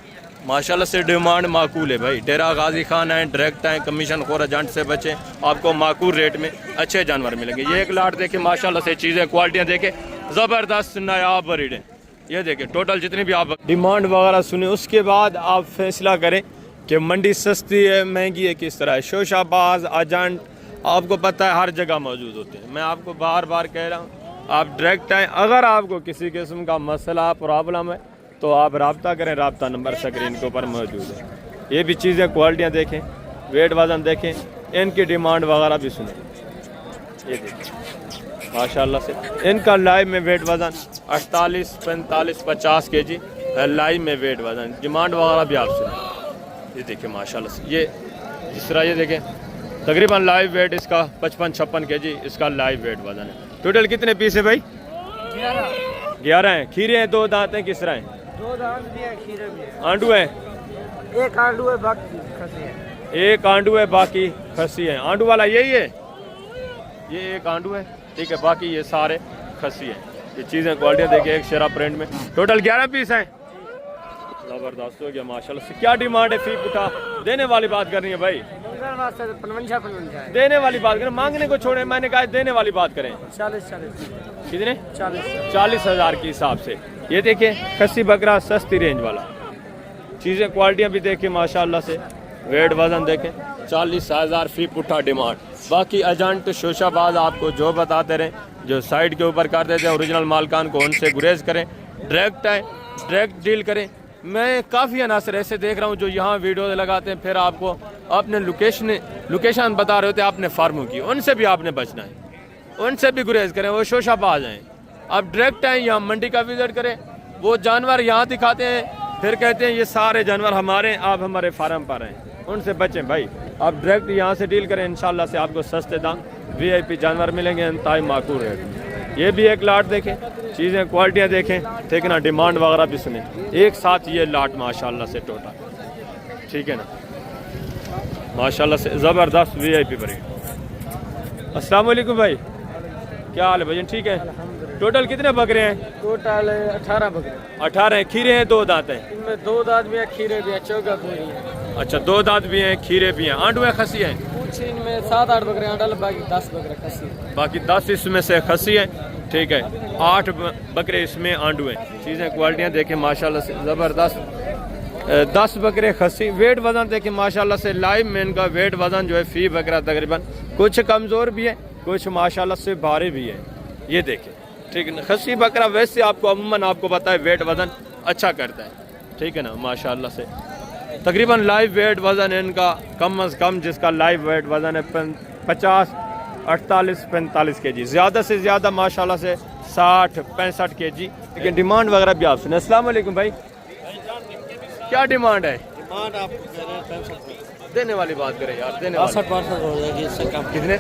माशाल्लाह से डिमांड माकूल है भाई। डेरा गाजी खान है, डायरेक्ट आए, कमीशन खोर एजेंट से बचें, आपको माकूल रेट में अच्छे जानवर मिलेंगे। ये एक लाट देखें माशाल्लाह से, चीज़ें क्वालिटियाँ देखें, ज़बरदस्त नायाब ब्रीड है। ये देखें टोटल जितनी भी आप डिमांड वगैरह सुने, उसके बाद आप फैसला करें कि मंडी सस्ती है महंगी है किस तरह है। शोशाबाज एजेंट आपको पता है हर जगह मौजूद होते हैं। मैं आपको बार बार कह रहा हूँ, आप डायरेक्ट आएँ। अगर आपको किसी किस्म का मसला प्रॉब्लम है तो आप रब्ता करें, रब्ता नंबर स्क्रीन के ऊपर मौजूद है। ये भी चीज़ें क्वालिटियाँ देखें, वेट वज़न देखें, इनकी डिमांड वगैरह भी सुने। ये देखें माशाल्लाह से, इनका लाइव में वेट वज़न 48, 45, 50 केजी लाइव में वेट वज़न, डिमांड वगैरह भी आप सुने। ये देखिए माशाल्लाह से, ये जिस तरह ये देखें तकरीबन लाइव वेट इसका 55-56 केजी इसका लाइव वेट वज़न है। टोटल कितने पीस है भाई? 11 हैं। खीरे हैं, 2 दांत हैं, किस तरह हैं? 2 दांत भी है, खीरे भी है। आंडू है? एक आंडू है, बाकी खस्सी है। एक आंडू है, बाकी खस्सी है। आंडू वाला यही है, ये एक आंडू है, ठीक है, बाकी ये सारे खस्सी है। ये चीज़ें क्वालिटियाँ देखिए, एक शेरा प्रिंट में टोटल 11 पीस हैं। ज़बरदस्त हो गया माशाल्लाह से। क्या डिमांड है फी पुठा? देने वाली बात करनी है भाई, 55 देने वाली बात करें, मांगने को छोड़ें। मैंने कहा देने वाली बात करें। 40 कितने? 40 हज़ार के हिसाब से। ये देखें खस्सी बकरा सस्ती रेंज वाला, चीज़ें क्वालिटियाँ भी देखें माशाल्लाह से, वेट वज़न देखें। 40 हज़ार फी पुठा डिमांड। बाकी एजेंट शोशाबाज आपको जो बताते रहें, जो साइड के ऊपर कर देते हैं ओरिजिनल मालकान को, उनसे गुरेज करें, डायरेक्ट आए, डायरेक्ट डील करें। मैं काफ़ी अनासर ऐसे देख रहा हूँ जो यहाँ वीडियो लगाते हैं, फिर आपको अपने लोकेशन बता रहे होते हैं आपने फार्मों की, उनसे भी आपने बचना है, उनसे भी गुरेज करें। वो शोशाबाज हैं, आप डायरेक्ट आएँ, यहाँ मंडी का विजिट करें, वो जानवर यहाँ दिखाते हैं, फिर कहते हैं ये सारे जानवर हमारे हैं, आप हमारे फार्म पर हैं, उनसे बचें भाई। आप डायरेक्ट यहाँ से डील करें, इंशाल्लाह से आपको सस्ते दाम VIP जानवर मिलेंगे, इंतहाई माकूल रेट में। ये भी एक लाट देखें, चीज़ें क्वालिटियाँ देखें, ठीक है ना, डिमांड वगैरह भी सुने। एक साथ ये लाट माशाल्लाह से टोटल, ठीक है ना, माशाल्लाह से ज़बरदस्त VIP ब्रीड। अस्सलाम वालेकुम भाई, क्या हाल है भजन, ठीक है? टोटल कितने बकरे हैं? टोटल 18 बकरे। 18 हैं। खीरे हैं, 2 दांत हैं? इनमें 2 दांत भी है, खीरे भी है, चौका भी है। अच्छा, 2 दांत भी हैं, खीरे भी हैं। आंडू है, खसी हैं? कुछ इनमें 7-8 बकरे आंडल, बाकी 10 बकरे खसी। बाकी 10 इसमें से खसी है। ठीक है, 8 बकरे इसमें आंडू हैं। चीज़ें क्वालिटियाँ देखें माशाल्लाह से ज़बरदस्त। 10 बकरे खसी। वेट वज़न देखें माशाल्लाह से लाइव में इनका वेट वज़न जो है फ़ी बकरा तकरीबन कुछ कमज़ोर भी है, कुछ माशाल्लाह से भारी भी है। ये देखें, ठीक है ना। खसी बकरा वैसे आपको अमूमन आपको पता है वेट वज़न अच्छा करता है, ठीक है ना, माशाल्लाह से। तकरीबन लाइव वेट वज़न इनका कम अज़ कम जिसका लाइव वेट वज़न है 50, 48, 45 kg, ज़्यादा से ज़्यादा माशाल्लाह से 60, 65 kg। लेकिन डिमांड वगैरह भी आप सुने। अस्सलाम वालेकुम भाई, क्या डिमांड है? डिमांड आप कह रहे हैं 65। देने वाली बात करें यार, देने वाली 62 हो जाएगी, इससे कम। कितने?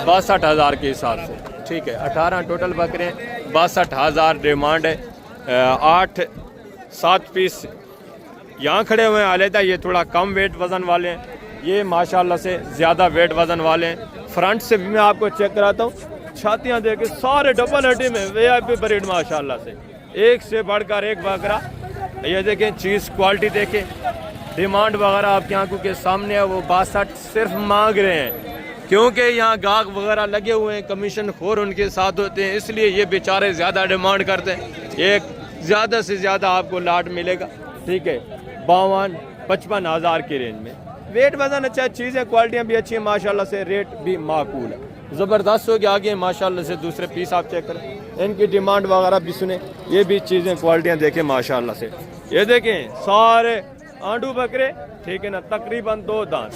62,000 के हिसाब से। ठीक है, 18 टोटल बकरे, 62,000 डिमांड है। 8-7 पीस यहाँ खड़े हुए हैं अलहदा, ये थोड़ा कम वेट वज़न वाले हैं, ये माशाल्लाह से ज़्यादा वेट वज़न वाले हैं। फ्रंट से भी मैं आपको चेक कराता हूँ, छातियाँ देखे सारे डबल हड्डी में VIP ब्रीड माशाल्लाह से, एक से बढ़कर एक बकरा। ये देखें, चीज़ क्वालिटी देखें, डिमांड वगैरह आपकी आंखों के सामने है। वो 62 सिर्फ मांग रहे हैं क्योंकि यहाँ गाहक वगैरह लगे हुए हैं, कमीशन खोर उनके साथ होते हैं, इसलिए ये बेचारे ज़्यादा डिमांड करते हैं। एक ज़्यादा से ज़्यादा आपको लाट मिलेगा, ठीक है, 52-55 की रेंज में। वेट वज़न अच्छा, चीज़ें क्वालिटियाँ भी अच्छी हैं माशाल्लाह से, रेट भी माकूल है, ज़बरदस्त हो गया। आगे माशाल्लाह से दूसरे पीस आप चेक करें, इनकी डिमांड वगैरह भी सुने। ये भी चीज़ें क्वालिटियाँ देखें माशाल्लाह से। ये देखें सारे आंडू बकरे, ठीक है ना, तकरीबन 2 दांत।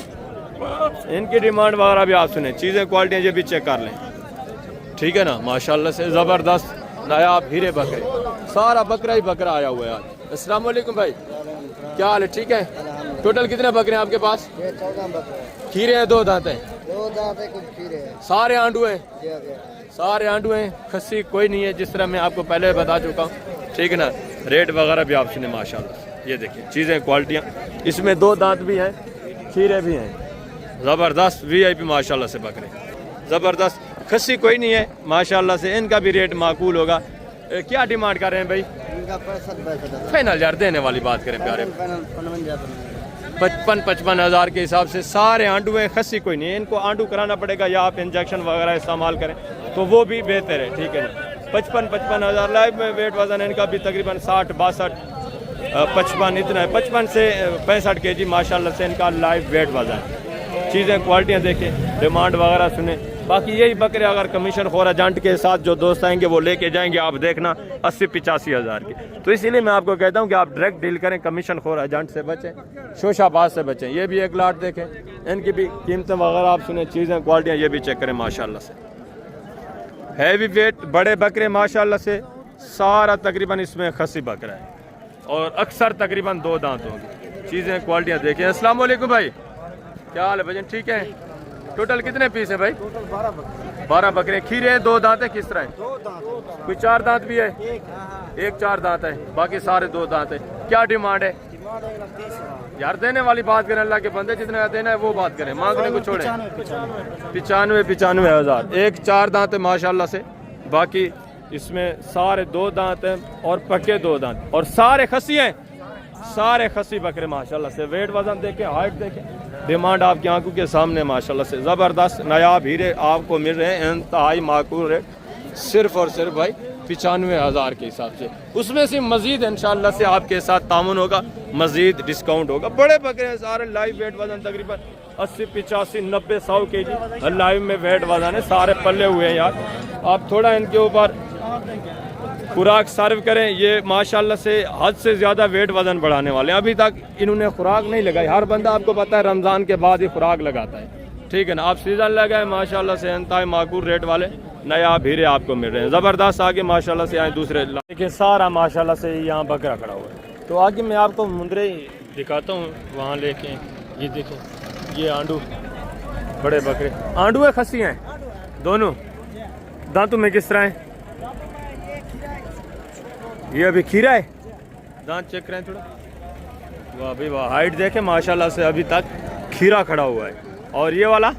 इनकी डिमांड वगैरह भी आप सुने, चीज़ें क्वालिटियाँ ये भी चेक कर लें, ठीक है ना, माशाल्लाह से ज़बरदस्त नायाब हीरे बकरे, सारा बकरा ही बकरा आया हुआ है आज। अस्सलाम वालेकुम भाई, क्या हाल है? ठीक है। टोटल कितने बकरे हैं आपके पास? 14 बकरे। खीरे हैं, 2 दांत हैं? 2 दांत है, कुछ खीरे हैं। सारे आंडू हैं? सारे आंडू हैं, खस्सी कोई नहीं है, जिस तरह मैं आपको पहले बता चुका हूँ, ठीक है ना। रेट वगैरह भी आप सुने माशाल्लाह। ये देखिए चीज़ें क्वालिटियाँ, इसमें 2 दांत भी हैं, खीरे भी हैं, ज़बरदस्त VIP माशाल्लाह से बकरे, ज़बरदस्त। खस्सी कोई नहीं है माशाल्लाह से, इनका भी रेट माकूल होगा। क्या डिमांड कर रहे हैं भाई? इनका 65 फाइनल यार, देने वाली बात करें प्यारे, 55-55 के हिसाब से सारे आंडू हैं, खस्सी कोई नहीं है। इनको आंडू कराना पड़ेगा या आप इंजेक्शन वगैरह इस्तेमाल करें तो वो भी बेहतर है, ठीक है ना। 55-55 लाइव में वेट वज़न इनका भी तकरीबन 60, 62, 55 इतना है, 55 से 65 kg माशाल्लाह से इनका लाइव वेट वज़न। चीज़ें क्वालिटियाँ देखें, डिमांड वगैरह सुने। बाकी यही बकरे अगर कमीशन खोर एजेंट के साथ जो दोस्त आएंगे वो लेके जाएंगे, आप देखना 80-85 हज़ार के। तो इसीलिए मैं आपको कहता हूँ कि आप डायरेक्ट डील करें, कमीशन खोर एजेंट से बचें, शोशाबाज से बचें। ये भी एक लाट देखें, इनकी भी कीमतें वगैरह आप सुने, चीज़ें क्वालिटियाँ ये भी चेक करें माशाल्लाह से। हैवी वेट बड़े बकरे माशाल्लाह से, सारा तकरीबन इसमें खस्सी बकरा है और अक्सर तकरीबन 2 दांत होंगे। चीज़ें क्वालिटियाँ देखें। अस्सलाम वालेकुम भाई, क्या हाल है भजन? ठीक है। टोटल कितने पीस है भाई? टोटल 12 बकरे। 12 बकरे। खीरे हैं, 2 दांत है, किस तरह है? 2 दांत। कोई 4 दांत भी है? एक 4 दांत है, बाकी सारे 2 दांत है। क्या डिमांड है? डिमांड है 30 यार देने वाली बात करें, अल्लाह के बंदे, जितना देना है वो बात करें, मांगने को छोड़े। 95 हज़ार। एक 4 दांत है माशाल्लाह से, बाकी इसमें सारे 2 दांत हैं और पक्के 2 दांत, और सारे खस्सी हैं, सारे खस्सी बकरे माशाल्लाह से। वेट वज़न देखें, हाइट देखें, डिमांड आपकी आंखों के सामने माशाल्लाह से। ज़बरदस्त नायाब हीरे आपको मिल रहे हैं, इंतहाई माकूल रेट, सिर्फ और सिर्फ भाई 95,000 के हिसाब से। उसमें से मज़ीद इंशाल्लाह से आपके साथ तामुन होगा, मज़ीद डिस्काउंट होगा। बड़े बकरे हैं सारे, लाइव वेट वज़न तकरीबन 80, 85, 90, 100 kg लाइव में वेट वज़न है, सारे पल्ले हुए हैं यार। आप थोड़ा इनके ऊपर खुराक सर्व करें, ये माशाल्लाह से हद से ज़्यादा वेट वज़न बढ़ाने वाले हैं। अभी तक इन्होंने खुराक नहीं लगाई, हर बंदा आपको पता है रमज़ान के बाद ही खुराक लगाता है, ठीक है ना। आप सीज़न लगाए माशाल्लाह से, इंतहाई माकूल रेट वाले नायाब हीरे आपको मिल रहे हैं, ज़बरदस्त। आगे माशाल्लाह से आए दूसरे, देखिए सारा माशाल्लाह से यहाँ बकरा खड़ा हुआ है। तो आगे मैं आपको मुंदरे दिखाता हूँ, वहाँ लेके ये देखें, ये आंडू बड़े बकरे, आंडू है, खस्सी हैं दोनों। दांतों में किस तरह है? ये अभी खीरा है, दांत चेक करें थोड़ा, वाह भाई वाह, हाइट देखें माशाल्लाह से, अभी तक खीरा खड़ा हुआ है। और ये वाला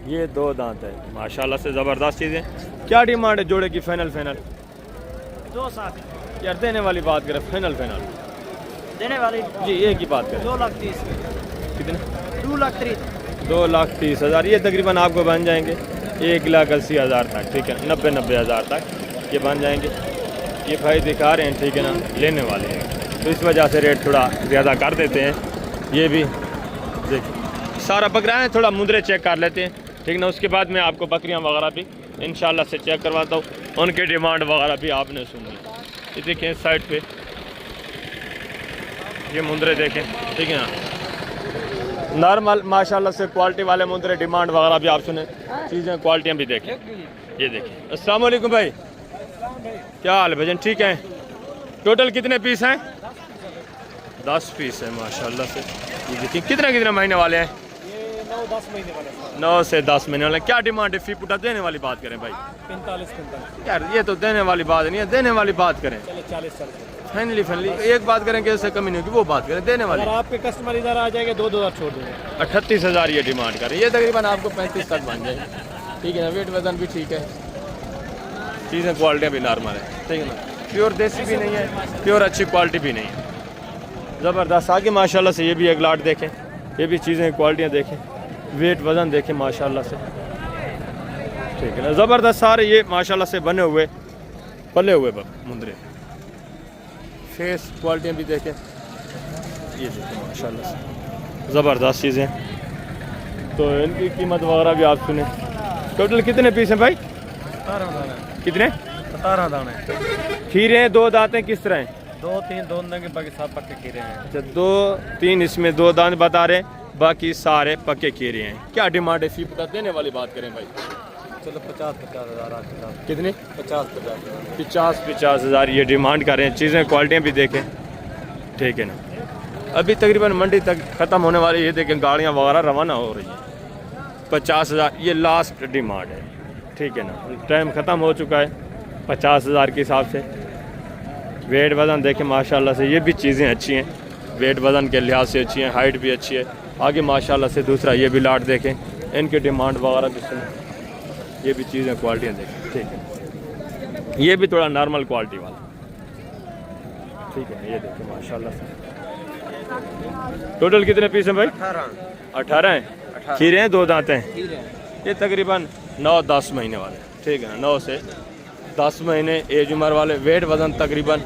ये 2 दांत है माशाल्लाह से ज़बरदस्त चीज़ें। क्या डिमांड है जोड़े की? फाइनल 260 यार देने वाली बात करें, फाइनल देने वाली जी एक ही बात करें। 2,30,000 कितने? 2,30,000 2,30,000 ये तकरीबन आपको बन जाएंगे 1,80,000 तक, ठीक है, 90,000 तक ये बन जाएंगे। ये भाई दिखा रहे हैं, ठीक है ना, लेने वाले हैं, तो इस वजह से रेट थोड़ा ज़्यादा कर देते हैं। ये भी देखिए सारा बकरा है, थोड़ा मुंदरे चेक कर लेते हैं, ठीक ना, उसके बाद मैं आपको बकरियां वगैरह भी इंशाल्लाह से चेक करवाता हूँ, उनके डिमांड वगैरह भी आपने सुनी। ये देखें साइड पे ये मुंदरे देखें, ठीक है ना, नॉर्मल माशाल्लाह से क्वालिटी वाले मुंदरे, डिमांड वगैरह भी आप सुने, चीज़ें क्वालिटियाँ भी देखें। ये देखिए। अस्सलाम वालेकुम भाई, क्या हाल है भजन? ठीक है। टोटल कितने पीस हैं? 10 पीस है माशाल्लाह से। ये देखिए कितने महीने वाले हैं? ये 9-10 महीने वाले 9 से 10 महीने वाले। क्या डिमांड है? फी पुटा देने वाली बात करें भाई। 45 यार ये तो देने वाली बात नहीं है, देने वाली बात करें। चले 40 फाइनली एक बात करें कि इससे कमी नहीं होगी, वो बात करें देने वाली। अगर आपके कस्टमर इधर आ जाएंगे 2,000 छोड़ देंगे। 38,000 ये डिमांड करें, ये तकरीबन आपको 35 तक बन जाए, ठीक है ना। वेट वजन भी ठीक है, चीज़ें क्वालिटियाँ भी नॉर्मल है, ठीक है ना। प्योर देसी भी नहीं है, प्योर अच्छी क्वालिटी भी नहीं है, ज़बरदस्त। आगे माशाल्लाह से ये भी एक लाट देखें, ये भी चीज़ें क्वालिटियाँ देखें, वेट वज़न देखें माशाल्लाह से, ठीक है ना, ज़बरदस्त। सारे ये माशाल्लाह से बने हुए पले हुए मुंदरे। फेस क्वालिटियाँ भी देखें, ये देखें माशाल्लाह से ज़बरदस्त चीज़ें। तो इनकी कीमत वगैरह भी आप सुने। टोटल कितने पीस हैं भाई? 17 दाने। कितने? 17 दाने। खीरे हैं, 2 दांत हैं, किस तरह हैं? 2-3 दोनों के बाकी सब पक्के खीरे हैं। अच्छा 2-3 इसमें 2 दांत बता रहे हैं, बाकी सारे पक्के खीरे हैं। क्या डिमांड है? फी पुटा देने वाली बात करें भाई। चलो 50-50,000 कितने? 50-50,000 50,000 ये डिमांड कर रहे हैं। चीज़ें क्वालिटियाँ भी देखें, ठीक है ना। अभी तकरीबन मंडी तक ख़त्म होने वाली, ये देखें गाड़ियाँ वगैरह रवाना हो रही हैं। 50,000 ये लास्ट डिमांड है, ठीक है ना। टाइम ख़त्म हो चुका है 50,000 के हिसाब से। वेट वज़न देखें माशाल्लाह से, ये भी चीज़ें अच्छी हैं, वेट वज़न के लिहाज से अच्छी हैं, हाइट भी अच्छी है। आगे माशाल्लाह से दूसरा ये भी लाट देखें, इनकी डिमांड वगैरह भी सुनें, ये भी चीज़ें क्वालिटियाँ देखें, ठीक है। ये भी थोड़ा नॉर्मल क्वालिटी वाला, ठीक है। ये देखें माशाल्लाह से। टोटल कितने पीस हैं भाई? 18 हैं। खीरे हैं, 2 दांत हैं। ये तकरीबन 9-10 महीने वाले, ठीक है ना, 9 से 10 महीने एज उम्र वाले। वेट वज़न तकरीबन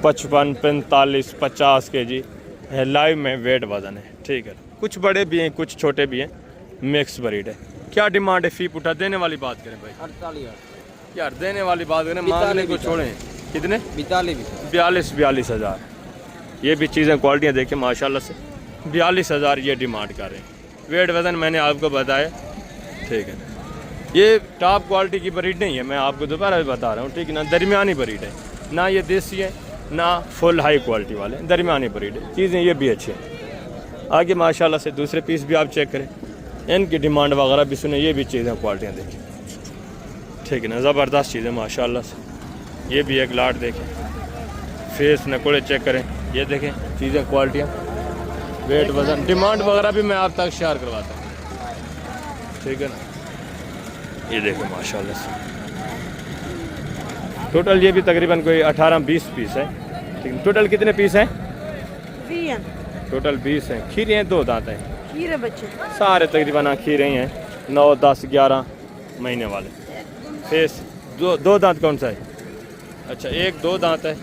55, 45, 50 kg है लाइव में वेट वज़न है, ठीक है। कुछ बड़े भी हैं, कुछ छोटे भी हैं, मिक्स ब्रीड है। क्या डिमांड है? फी पुटा देने वाली बात करें भाई। 48,000 यार देने वाली बात करें, मांगने को छोड़ें। कितने? 42,000। ये भी चीज़ें क्वालिटियाँ देखें माशाल्लाह से, 42,000 ये डिमांड कर रहे हैं। वेट वज़न मैंने आपको बताया, ठीक है। ये टॉप क्वालिटी की ब्रीड नहीं है, मैं आपको दोबारा भी बता रहा हूँ, ठीक है ना। दरमियानी ब्रीड है, ना ये देसी है ना फुल हाई क्वालिटी वाले, दरमियानी ब्रीड है। चीज़ें ये भी अच्छी हैं। आगे माशाल्लाह से दूसरे पीस भी आप चेक करें, इनकी डिमांड वगैरह भी सुने, ये भी चीज़ें क्वालिटियाँ देखें, ठीक है ना, ज़बरदस्त चीज़ें माशाल्लाह से। ये भी एक लाट देखें, फेस नकोड़े चेक करें, ये देखें चीज़ें क्वालिटियाँ, वेट वज़न, डिमांड वगैरह भी मैं आप तक शेयर करवाता हूँ, ठीक है ना। ये देखो माशाल्लाह से। टोटल ये भी तकरीबन कोई 18-20 पीस है, ठीक है। टोटल कितने पीस हैं? 20 टोटल 20 हैं। खीरे हैं, 2 दांत हैं, खीरे बच्चे सारे तकरीबन खीरे ही हैं, 9, 10, 11 महीने वाले। फेस 2 दांत कौन सा है? अच्छा 1-2 दांत है,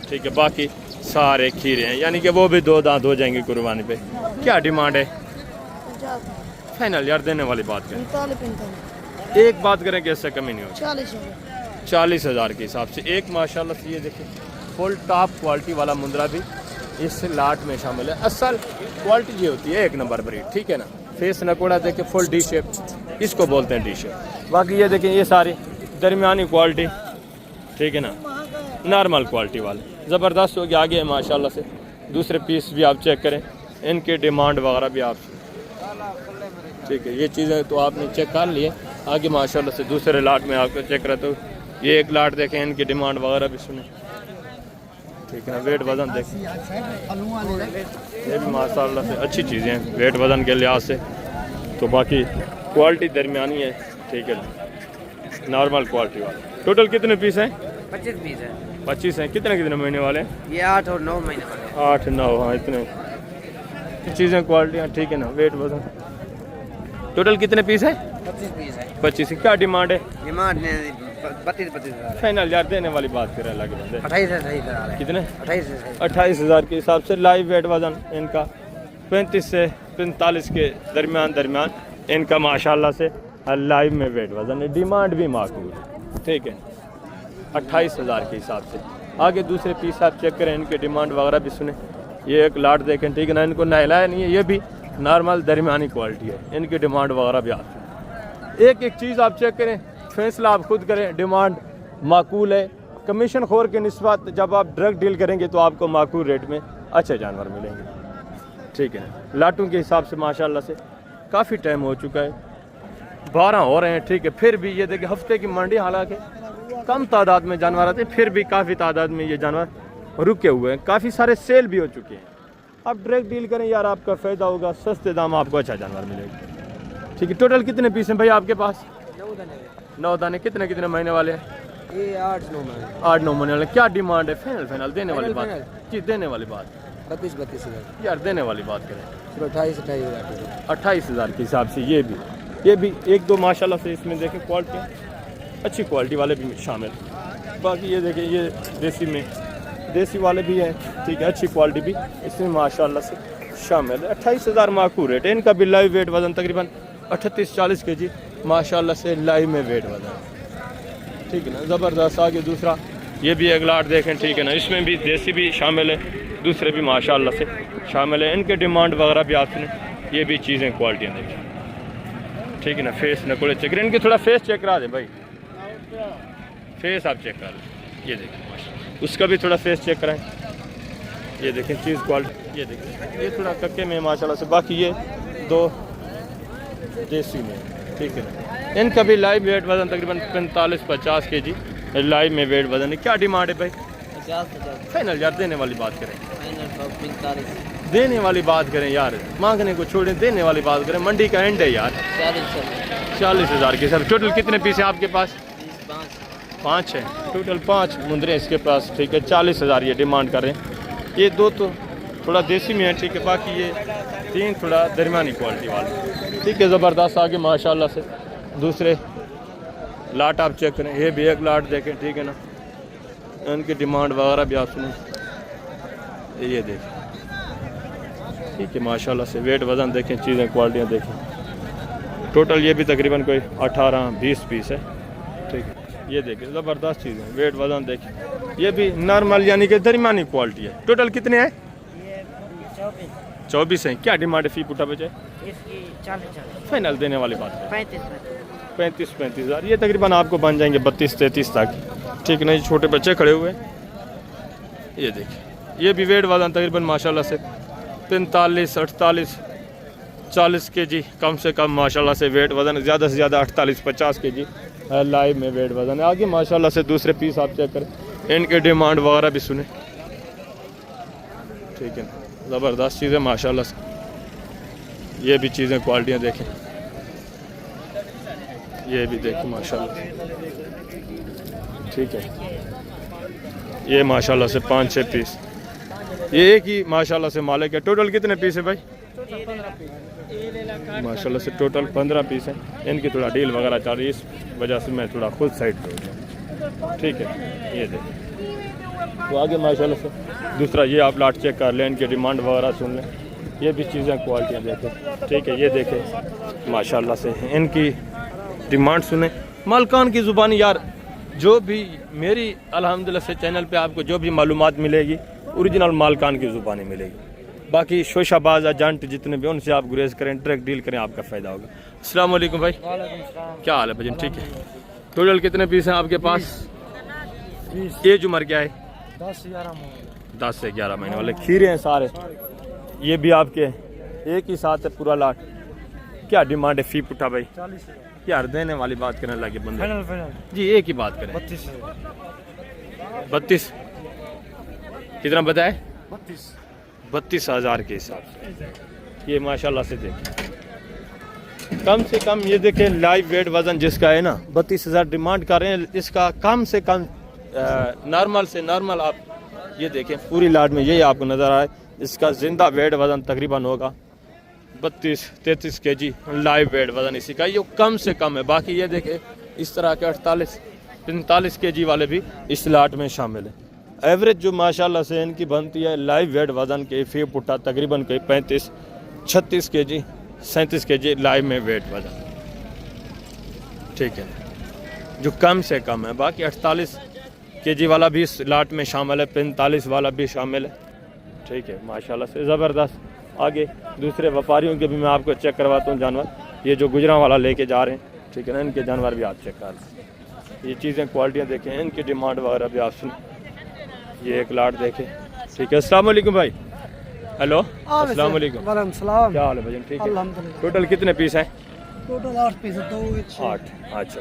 ठीक है, बाकी सारे खीरे हैं, यानी कि वो भी 2 दांत हो जाएंगे कुर्बानी पे। क्या डिमांड है? 50 फाइनल यार देने वाली बात करें, 45 एक बात करें कि इससे कमी नहीं होगी। 40,000 के हिसाब से। एक माशाल्लाह से ये देखिए फुल टॉप क्वालिटी वाला मुंद्रा भी इस लाट में शामिल है। असल क्वालिटी ये होती है 1 नंबर ब्रीड, ठीक है ना। फेस नकोड़ा देखे फुल डी शेप, इसको बोलते हैं डी शेप। बाकी ये देखें ये सारी दरमियानी क्वालिटी, ठीक है ना, नॉर्मल क्वालिटी वाले ज़बरदस्त हो गया। आगे है माशाल्लाह से दूसरे पीस भी आप चेक करें, इनके डिमांड वगैरह भी आप, ठीक है। ये चीज़ें तो आपने चेक कर लिए। आगे माशाल्लाह से दूसरे लाट में आपको चेक करा, तो ये एक लाट देखें, इनकी डिमांड वगैरह भी सुने, ठीक है ना। वेट वज़न देखें, ये भी माशाल्लाह से अच्छी चीज़ें हैं वेट वज़न के लिहाज से, तो बाकी क्वालिटी दरमियानी है, ठीक है, नॉर्मल क्वालिटी वाला। टोटल कितने पीस हैं? 25 पीस है। 25 हैं। कितने कितने महीने वाले हैं? ये 8 और 9 महीने वाले हैं। 8 9, हाँ इतने चीज़ें क्वालिटियाँ, ठीक है ना। वेट वजन टोटल कितने पीस है? 25 पीस है। 25। क्या डिमांड है? डिमांड 32 हज़ार। फाइनल यार देने वाली बात कर रहे हैं, लगे बंदे 28 से सही करा रहे हैं। कितने? 28 28,000 के हिसाब से। लाइव वेट वजन इनका 35 से 45 के दरमियान इनका माशाल्लाह से लाइव में वेट वजन है। डिमांड भी माकूल है, ठीक है, 28,000 के हिसाब से। आगे दूसरे पीस आप चेक करें, इनके डिमांड वगैरह भी सुने। ये एक लाट देखें, ठीक है ना, इनको नहलाया नहीं है, ये भी नॉर्मल दरमियानी क्वालिटी है। इनकी डिमांड वगैरह भी आप सुने। एक एक चीज़ आप चेक करें, फैसला आप खुद करें। डिमांड माकूल है। कमीशन खोर के निस्बत जब आप ड्रग डील करेंगे तो आपको माकूल रेट में अच्छे जानवर मिलेंगे, ठीक है। लाटों के हिसाब से माशाल्लाह से काफ़ी टाइम हो चुका है, 12 हो रहे हैं, ठीक है। फिर भी ये देखिए हफ्ते की मंडी, हालांकि कम तादाद में जानवर आते हैं, फिर भी काफ़ी तादाद में ये जानवर रुके हुए हैं। काफ़ी सारे सेल भी हो चुके हैं। आप डायरेक्ट डील करें यार, आपका फ़ायदा होगा, सस्ते दाम आपको अच्छा जानवर मिलेगा, ठीक है। टोटल कितने पीस हैं भाई आपके पास? 9 दाने। कितने कितने महीने वाले हैं? ये 8-9 में 8-9 महीने वाले। क्या डिमांड है? फाइनल देने वाली बात जी, देने वाली बात 32 हज़ार। यार, देने वाली बात करें। 28 हज़ार। 28,000 के हिसाब से। ये भी 1-2 माशाल्लाह से इसमें देखें क्वालिटी, अच्छी क्वालिटी वाले भी शामिल। बाकी ये देखें, ये देसी वाले भी हैं, ठीक है, अच्छी क्वालिटी भी इसमें माशाल्लाह से शामिल है। 28,000 माकूल रेट है। इनका भी लाइव वेट वजन तकरीबन 38-40 kg माशाल्लाह से लाइव में वेट वजन, ठीक है ना, ज़बरदस्त। आगे दूसरा ये भी एक लाट देखें, ठीक है ना, इसमें भी देसी भी शामिल है, दूसरे भी माशाल्लाह से शामिल है। इनके डिमांड वगैरह भी आप सुने। ये भी चीज़ें क्वालिटियाँ देखें, ठीक है ना। फेस नकुले चेक करें, इनके थोड़ा फेस चेक करा दें भाई, फेस आप चेक करा लें। ये देखें माशाल्लाह, उसका भी थोड़ा फेस चेक कराएं। ये देखें चीज़ क्वालिटी, ये देखें, ये थोड़ा कक्के में माशाल्लाह से। बाकी ये 2 देसी में, ठीक है ना। इनका भी लाइव वेट वजन तकरीबन 45-50 kg लाइव में वेट वजन है। क्या डिमांड है भाई? 50 फाइनल यार, देने वाली बात करें, 45 देने वाली बात करें यार, मांगने को छोड़ें, देने वाली बात करें। मंडी का एंड है यार। 40,000 के सब। टोटल कितने पीस हैं आपके पास? 5 है। टोटल 5 मुंदरे इसके पास, ठीक है। 40,000 ये डिमांड कर रहे हैं। ये 2 तो थोड़ा देसी में है, ठीक है। बाकी ये 3 थोड़ा दरमियानी क्वालिटी वाले, ठीक है, ज़बरदस्त। आगे माशाल्लाह से दूसरे लाट आप चेक करें। ये भी एक लाट देखें, ठीक है ना। इनकी डिमांड वगैरह भी आप सुनें। ये देखें, ठीक है, माशाल्लाह से वेट वज़न देखें, चीज़ें क्वालिटियाँ देखें। टोटल ये भी तकरीबन कोई 18-20 पीस है, ठीक है। ये देखें, ज़बरदस्त चीज़ें, वेट वज़न देखें। ये भी नॉर्मल यानी कि दरमियानी क्वालिटी है। टोटल कितने हैं? 24 हैं। क्या डिमांड है फी पुटा बचे? फाइनल देने वाली बात है 35 हज़ार। ये तकरीबन आपको बन जाएंगे 32-33 तक, ठीक है ना। ये छोटे बच्चे खड़े हुए हैं। ये देखिए, ये भी वेट वज़न तकरीबन माशाल्लाह से 45-48-40 kg कम से कम माशाल्लाह से वेट वज़न, ज़्यादा से ज़्यादा 48-50 kg लाइव में वेट वज़न है। आगे माशाल्लाह से दूसरे पीस आप चेक करें, इनके डिमांड वगैरह भी सुने, ठीक है, ज़बरदस्त चीज़ें माशाल्लाह से। ये भी चीज़ें क्वालिटियाँ देखें, ये भी देखें माशाल्लाह, ठीक है। ये माशाल्लाह से 5-6 पीस, ये एक ही माशाल्लाह से मालिक है। टोटल कितने पीस है भाई? माशाल्लाह से टोटल 15 पीस हैं। इनकी थोड़ा डील वगैरह चल रही है, इस वजह से मैं थोड़ा खुद साइड पे हो गया, ठीक है। ये देखें, तो आगे माशाल्लाह से दूसरा ये आप लाट चेक कर लें, इनके डिमांड वगैरह सुन लें। ये भी चीज़ें क्वालिटियाँ देखें, ठीक है। ये देखें माशाल्लाह से इनकी डिमांड सुने। मालकान की ज़ुबानी यार, जो भी मेरी अल्हम्दुलिल्लाह से चैनल पे आपको जो भी मालूमात मिलेगी ओरिजिनल मालकान की ज़ुबानी मिलेगी। बाकी शोशाबाज एजेंट जितने भी उनसे आप गुरेज करें, डायरेक्ट डील करें, आपका फ़ायदा होगा। अस्सलाम वालेकुम भाई, क्या हाल है भाई? ठीक है। टोटल कितने पीस हैं आपके पास? एज उम्र क्या है? 10 से 11 महीने वाले। खीरे हैं सारे। ये भी आपके एक ही साथ है पूरा लाट। क्या डिमांड है फी पुठा भाई? 40 यार देने वाली बात करने लगे बंदे जी, एक ही बात करें। 32 कितना बताए? 32,000 के हिसाब से। ये माशाल्लाह से देखें, कम से कम ये देखें लाइव वेट वज़न जिसका है ना 32,000 डिमांड कर रहे हैं। इसका कम से कम नॉर्मल से नॉर्मल आप ये देखें पूरी लाट में यही आपको नज़र आए। इसका ज़िंदा वेट वज़न तकरीबन होगा 32-33 kg लाइव वेट वज़न इसी का, ये कम से कम है। बाकी ये देखें इस तरह के 48-45 kg वाले भी इस लाट में शामिल है। एवरेज जो माशाल्लाह से इनकी बनती है लाइव वेट वज़न के फी पुट्टा तकरीबन कोई 35-36 kg 37 kg लाइव में वेट वज़न, ठीक है, जो कम से कम है। बाकी 48 kg वाला भी इस लाट में शामिल है, 45 वाला भी शामिल है, ठीक है, माशाल्लाह से ज़बरदस्त। आगे दूसरे व्यापारियों के भी मैं आपको चेक करवाता हूँ जानवर, ये जो गुजरांवाला लेके जा रहे हैं, ठीक है ना, इनके जानवर भी आप चेक कर लें। ये चीज़ें क्वालिटियाँ देखें, इनकी डिमांड वगैरह भी आप सुन। ये एक लाट देखें, ठीक है। अस्सलाम वालेकुम भाई। हेलो, अस्सलाम वालेकुम। वालेकुम सलाम। क्या हाल है भाई? ठीक है। अल्हम्दुलिल्लाह। टोटल कितने पीस हैं? टोटल 8 पीस है, 2 8। अच्छा,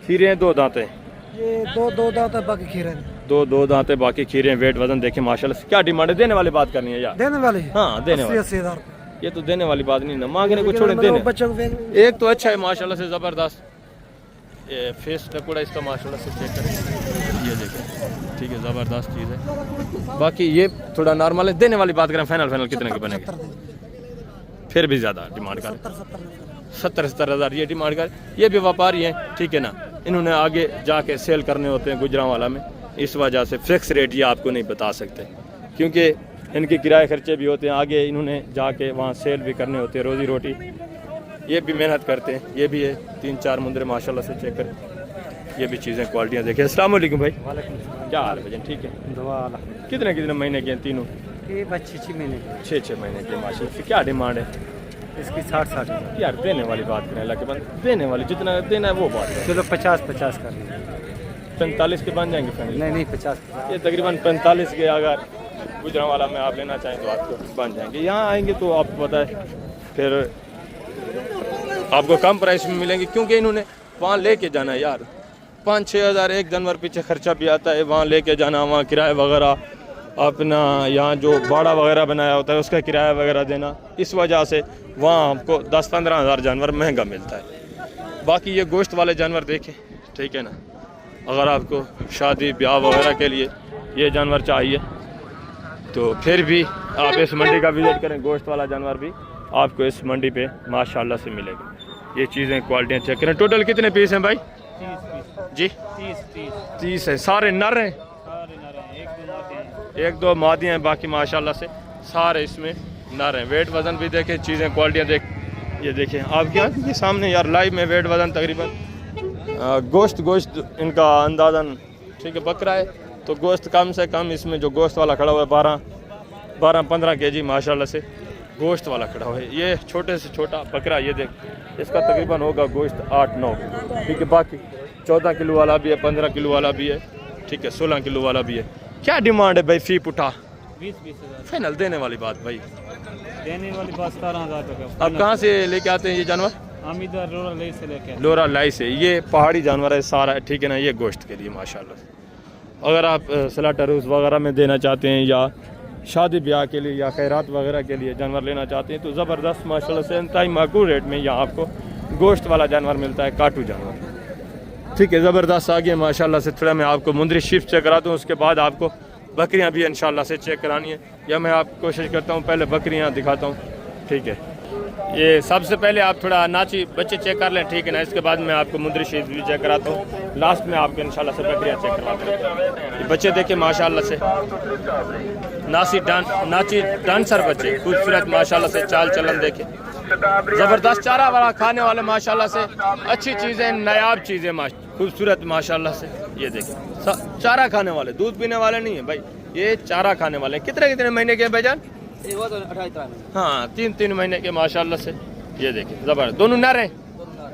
खीरे हैं 2 दांते हैं? ये दो दांत है, बाकी खीरे हैं। 2 दांते बाकी खीरे हैं। वेट वजन देखें माशाल्लाह से। क्या डिमांड है? देने वाली बात करनी है यार? देने वाली? हाँ देने वाली। 80,000। ये तो देने वाली बात नहीं ना, मांगने को छोड़े देने। बच्चों को एक तो अच्छा है माशाल्लाह से ज़बरदस्त, ये फेस टकुड़ा इसका माशाल्लाह से चेक करें, ये देखें, ठीक है, ज़बरदस्त चीज़ है। बाकी ये थोड़ा नॉर्मल है। देने वाली बात करें, फाइनल कितने के बनेंगे? फिर भी ज़्यादा डिमांड कर 70-70 हज़ार ये डिमांड कर। ये भी व्यापारी हैं, ठीक है ना, इन्होंने आगे जाके सेल करने होते हैं गुजरांवाला में, इस वजह से फिक्स रेट ये आपको नहीं बता सकते, क्योंकि इनके किराए खर्चे भी होते हैं, आगे इन्होंने जाके वहाँ सेल भी करने होते हैं, रोज़ी रोटी ये भी मेहनत करते हैं। ये भी है 3-4 मुंदरे माशाल्लाह से चेक करें, ये भी चीज़ें क्वालिटियाँ देखें। अस्सलाम वालेकुम भाई। क्या हाल है भाई? ठीक है, कितने महीने के हैं तीनों? ये 6 महीने 6 महीने के माशाल्लाह से। क्या डिमांड है इसकी? 60 यार? देने वाली बात करें अल्लाह के बंद, देने वाली जितना देना है वो बात है। चलो 50 कर 45 के बन जाएंगे फाइनल? नहीं 50। ये तकरीबन 45 के अगर गुजरांवाला में आप लेना चाहें तो आपको बन जाएंगे। यहाँ आएंगे तो आपको पता है फिर आपको कम प्राइस में मिलेंगे, क्योंकि इन्होंने वहाँ लेके जाना है यार। 5-6 हज़ार एक जानवर पीछे खर्चा भी आता है, वहाँ लेके जाना, वहाँ किराया वगैरह, अपना यहाँ जो बाड़ा वगैरह बनाया होता है उसका किराया वगैरह देना, इस वजह से वहाँ आपको 10-15 हज़ार जानवर महंगा मिलता है। बाकी ये गोश्त वाले जानवर देखें, ठीक है ना, अगर आपको शादी ब्याह वगैरह के लिए ये जानवर चाहिए तो फिर भी आप इस मंडी का विज़िट करें, गोश्त वाला जानवर भी आपको इस मंडी पे माशाल्लाह से मिलेगा। ये चीज़ें क्वालिटियाँ चेक करें। टोटल कितने पीस हैं भाई? 30 पीस जी 30 है। सारे नर हैं? 1-2 मादियाँ हैं, बाकी माशाल्लाह से सारे इसमें नर हैं। वेट वज़न भी देखें, चीज़ें क्वालिटियाँ देख, ये देखें आपके आँख के सामने यार लाइव में वेट वज़न तकरीबन गोश्त इनका अंदाज़न, ठीक है, बकरा है तो गोश्त कम से कम इसमें जो गोश्त वाला खड़ा हुआ है 12-15 kg माशाल्लाह से गोश्त वाला खड़ा हुआ है। ये छोटे से छोटा बकरा, ये देख, इसका तकरीबन होगा गोश्त 8-9, ठीक है। बाकी 14 किलो वाला भी है, 15 किलो वाला भी है, ठीक है, 16 किलो वाला भी है। क्या डिमांड है भाई? फी पुठा 20 हज़ार फाइनल देने वाली बात भाई? देने वाली बात 17,000 रुपये। अब कहाँ से लेके आते हैं ये जानवर? हम इधर लोरा लाई से लेके। लोरा लाई से। ये पहाड़ी जानवर है सारा, ठीक है ना, ये गोश्त के लिए माशाल्लाह से। अगर आप स्लाटर हाउस वगैरह में देना चाहते हैं या शादी ब्याह के लिए या खैरात वगैरह के लिए जानवर लेना चाहते हैं तो ज़बरदस्त माशाल्लाह से इंतहाई माकूल रेट में यहाँ आपको गोश्त वाला जानवर मिलता है, काटू जानवर, ठीक है, ज़बरदस्त। आगे माशाल्लाह से थोड़ा मैं आपको मुंदरी शिफ्ट चेक कराता हूँ, उसके बाद आपको बकरियाँ भी इंशाल्लाह से चेक करानी है, या मैं आप कोशिश करता हूँ पहले बकरियाँ दिखाता हूँ, ठीक है। ये सबसे पहले आप थोड़ा नाची बच्चे चेक कर लें, ठीक है ना, इसके बाद मैं आपको मुंदरी शीट भी चेक कराता हूँ, लास्ट में आपको इंशाल्लाह से बकरियाँ चेक करवाता हूँ। ये बच्चे देखें माशाल्लाह से, नाची डांसर बच्चे, खूबसूरत माशाल्लाह से, चाल चलन देखें, ज़बरदस्त चारा वाला खाने वाले माशाल्लाह से, अच्छी चीज़ें, नायाब चीज़ें, खूबसूरत माशाल्लाह से। ये देखें चारा खाने वाले, दूध पीने वाले नहीं है भाई, ये चारा खाने वाले। कितने महीने के हैं भाईजान? हाँ 3 महीने के माशाल्लाह से। ये देखें जबरदस्त, दोनों नर हैं।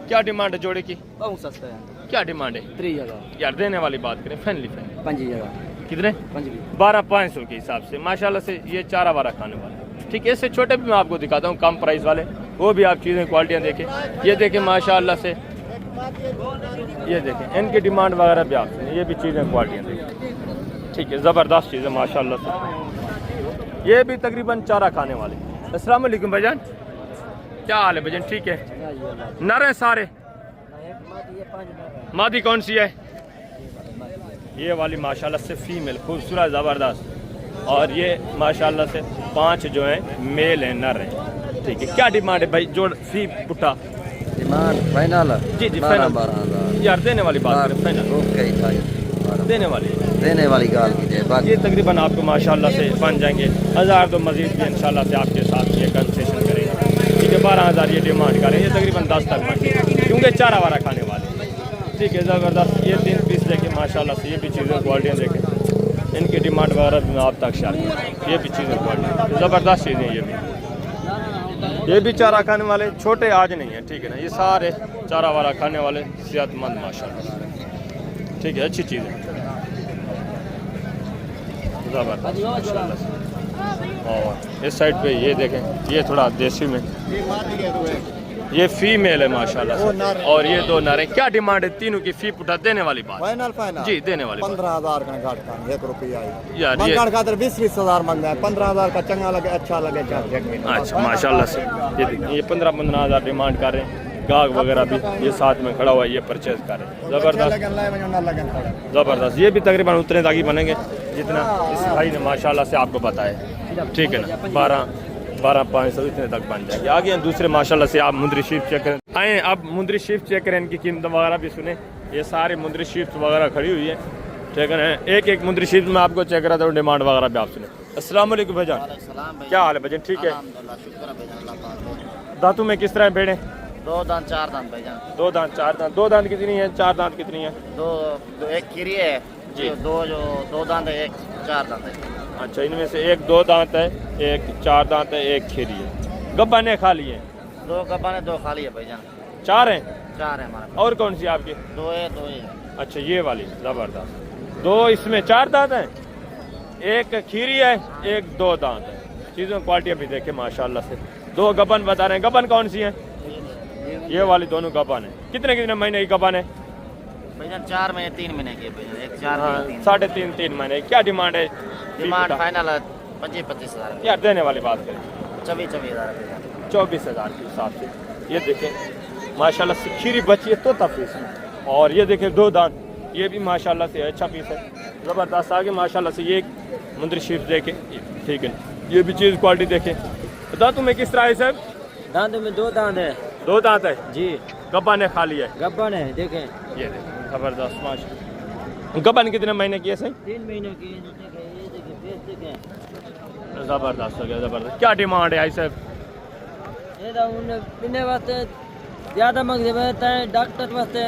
क्या डिमांड है जोड़े की? बहुत सस्ता है। क्या डिमांड है? 30,000 यार देने वाली बात करें, फैनली 5,000 कितने? 12,500 के हिसाब से माशाल्लाह से। ये चारा वारा खाने वाले, ठीक है। इससे छोटे भी मैं आपको दिखाता हूँ कम प्राइस वाले, वो भी आप चीज़ें क्वालिटियाँ देखें। ये देखें माशाल्लाह से, ये देखें इनकी डिमांड वगैरह भी आप, ये भी चीज़ें क्वालिटियाँ देखें, ठीक है, ज़बरदस्त चीज़ें माशाल्लाह से। ये भी तकरीबन चारा खाने वाले। अस्सलाम वालेकुम भाईजान, क्या हाल है भजन? ठीक है। नर है सारे? मादी कौन सी है? ये वाली माशाल्लाह से फीमेल खूबसूरत ज़बरदस्त, और ये माशाल्लाह से 5 जो हैं मेल हैं, नर हैं। ठीक है, क्या डिमांड है भाई? जोड़ फी पुट्टा डिमांड फाइनल जी जी फाइनल 12,000 यार, देने वाली बात करें फाइनल ओके था देने वाली देने वाली गाल की है बाकी ये तकरीबन आपको माशाल्लाह से बन जाएंगे 1000 तो मजीद भी इंशाल्लाह से आपके साथ ये कंसेशन करेंगे। ठीक है, 12,000 ये डिमांड करें, ये तकरीबन 10 तक बन क्योंकि चारा वारा खाने वाले। ठीक है, ज़बरदस्त। ये 3 पीस देखें माशाल्लाह से, ये भी चीज़ें क्वालिटियाँ देखें, इनकी डिमांड वगैरह भी आप तक शायद, ये भी चीज़ें क्वालिटी ज़बरदस्त चीज़ें, ये भी चारा खाने वाले, छोटे आज नहीं है। ठीक है ना, ये सारे चारा वारा खाने वाले सेहतमंद माशाल्लाह। ठीक है, अच्छी चीज़ है, ज़बरदस्त माशाल्लाह से। और इस साइड पे ये देखें, ये थोड़ा देसी में, ये फीमेल है माशाल्लाह से, और ये 2 नर हैं। क्या डिमांड है तीनों की? फी पुटा देने वाली बात फाइनल जी, देने वाली 15,000 का घाट का 1 रुपया यार। ये मंगल खातर 20,000 मंगा है, 15,000 का चंगा लगे, अच्छा लगे, अच्छा माशाल्लाह से। ये देखिए, ये 15,000 डिमांड कर रहे हैं। गाहक वगैरह भी ये साथ में खड़ा हुआ है, ये परचेज कर रहे हैं। ज़बरदस्त ज़बरदस्त। ये भी तकरीबन उतने ताकि बनेंगे जितना इस भाई ने माशाल्लाह से आपको बताया। ठीक है ना, 12-500 इतने तक बन जाएंगे। आगे हैं दूसरे माशाल्लाह से, आप मुंदरी शीप चेक करें। आए अब मुंदरी शीप चेक करें, इनकी कीमत वगैरह भी सुने। ये सारी मुंदरी शीप वगैरह खड़ी हुई है। ठीक है, एक मुंदरी शीप में आपको चेक करा था, डिमांड वगैरह भी आप सुने। अस्सलाम वालेकुम भाईजान, क्या हाल है भाईजान? ठीक है। दांतों में किस तरह भेड़े? 2 दांत 4 दांत भाईजान 2 दांत 4 दांत। 2 दांत कितनी है? 4 दांत कितनी है? 2 एक खीरी है जी। 2 दांत है, 1 4 दांत है। अच्छा, इनमें से एक 2 दांत है, एक 4 दांत है, एक खीरी है। गब्बाने खाली है? 2 गब्बान है, 2 खाली है भाईजान। 4 हैं? 4 है हमारे और कौन सी आपकी? 2 है 2 है। अच्छा, ये वाली ज़बरदस्त। 2 इसमें 4 दांत हैं, एक खीरी है, एक 2 दांत है। चीज़ों क्वालिटी भी देखे माशाल्लाह से। 2 गबन बता रहे हैं। गबन कौन सी है? ये वाली दोनों गबन है। कितने कितने महीने की गबन है भाईजान? 4 महीने 3 महीने की भाईजान, 1 4 3 3.5 महीने। क्या डिमांड है? डिमांड फाइनल है 25,000 यार, देने वाली बात करें 24,000 24,000 के हिसाब से। ये देखें माशाल्लाह से खीरी बची है, तोता पीस है। और ये देखें 2 दांत, ये भी माशाल्लाह से अच्छा पीस है, ज़बरदस्त। आगे माशाल्लाह से ये मुंदरी शीप देखें। ठीक है, ये भी चीज़ क्वालिटी देखें। दांतों में किस तरह है सर? दांतों में 2 दांत है 2 दांत है जी। गब्बन है खाली है? गब्बन है, देखें ये देखें ज़बरदस्त माशाल्लाह। गब्बन कितने महीने की है सही? 3 महीने की। ज़बरदस्त हो गया, ज़बरदस्त। क्या डिमांड है आई सर? पीने वास्ते ज़्यादा मंगते हैं, डॉक्टर वास्ते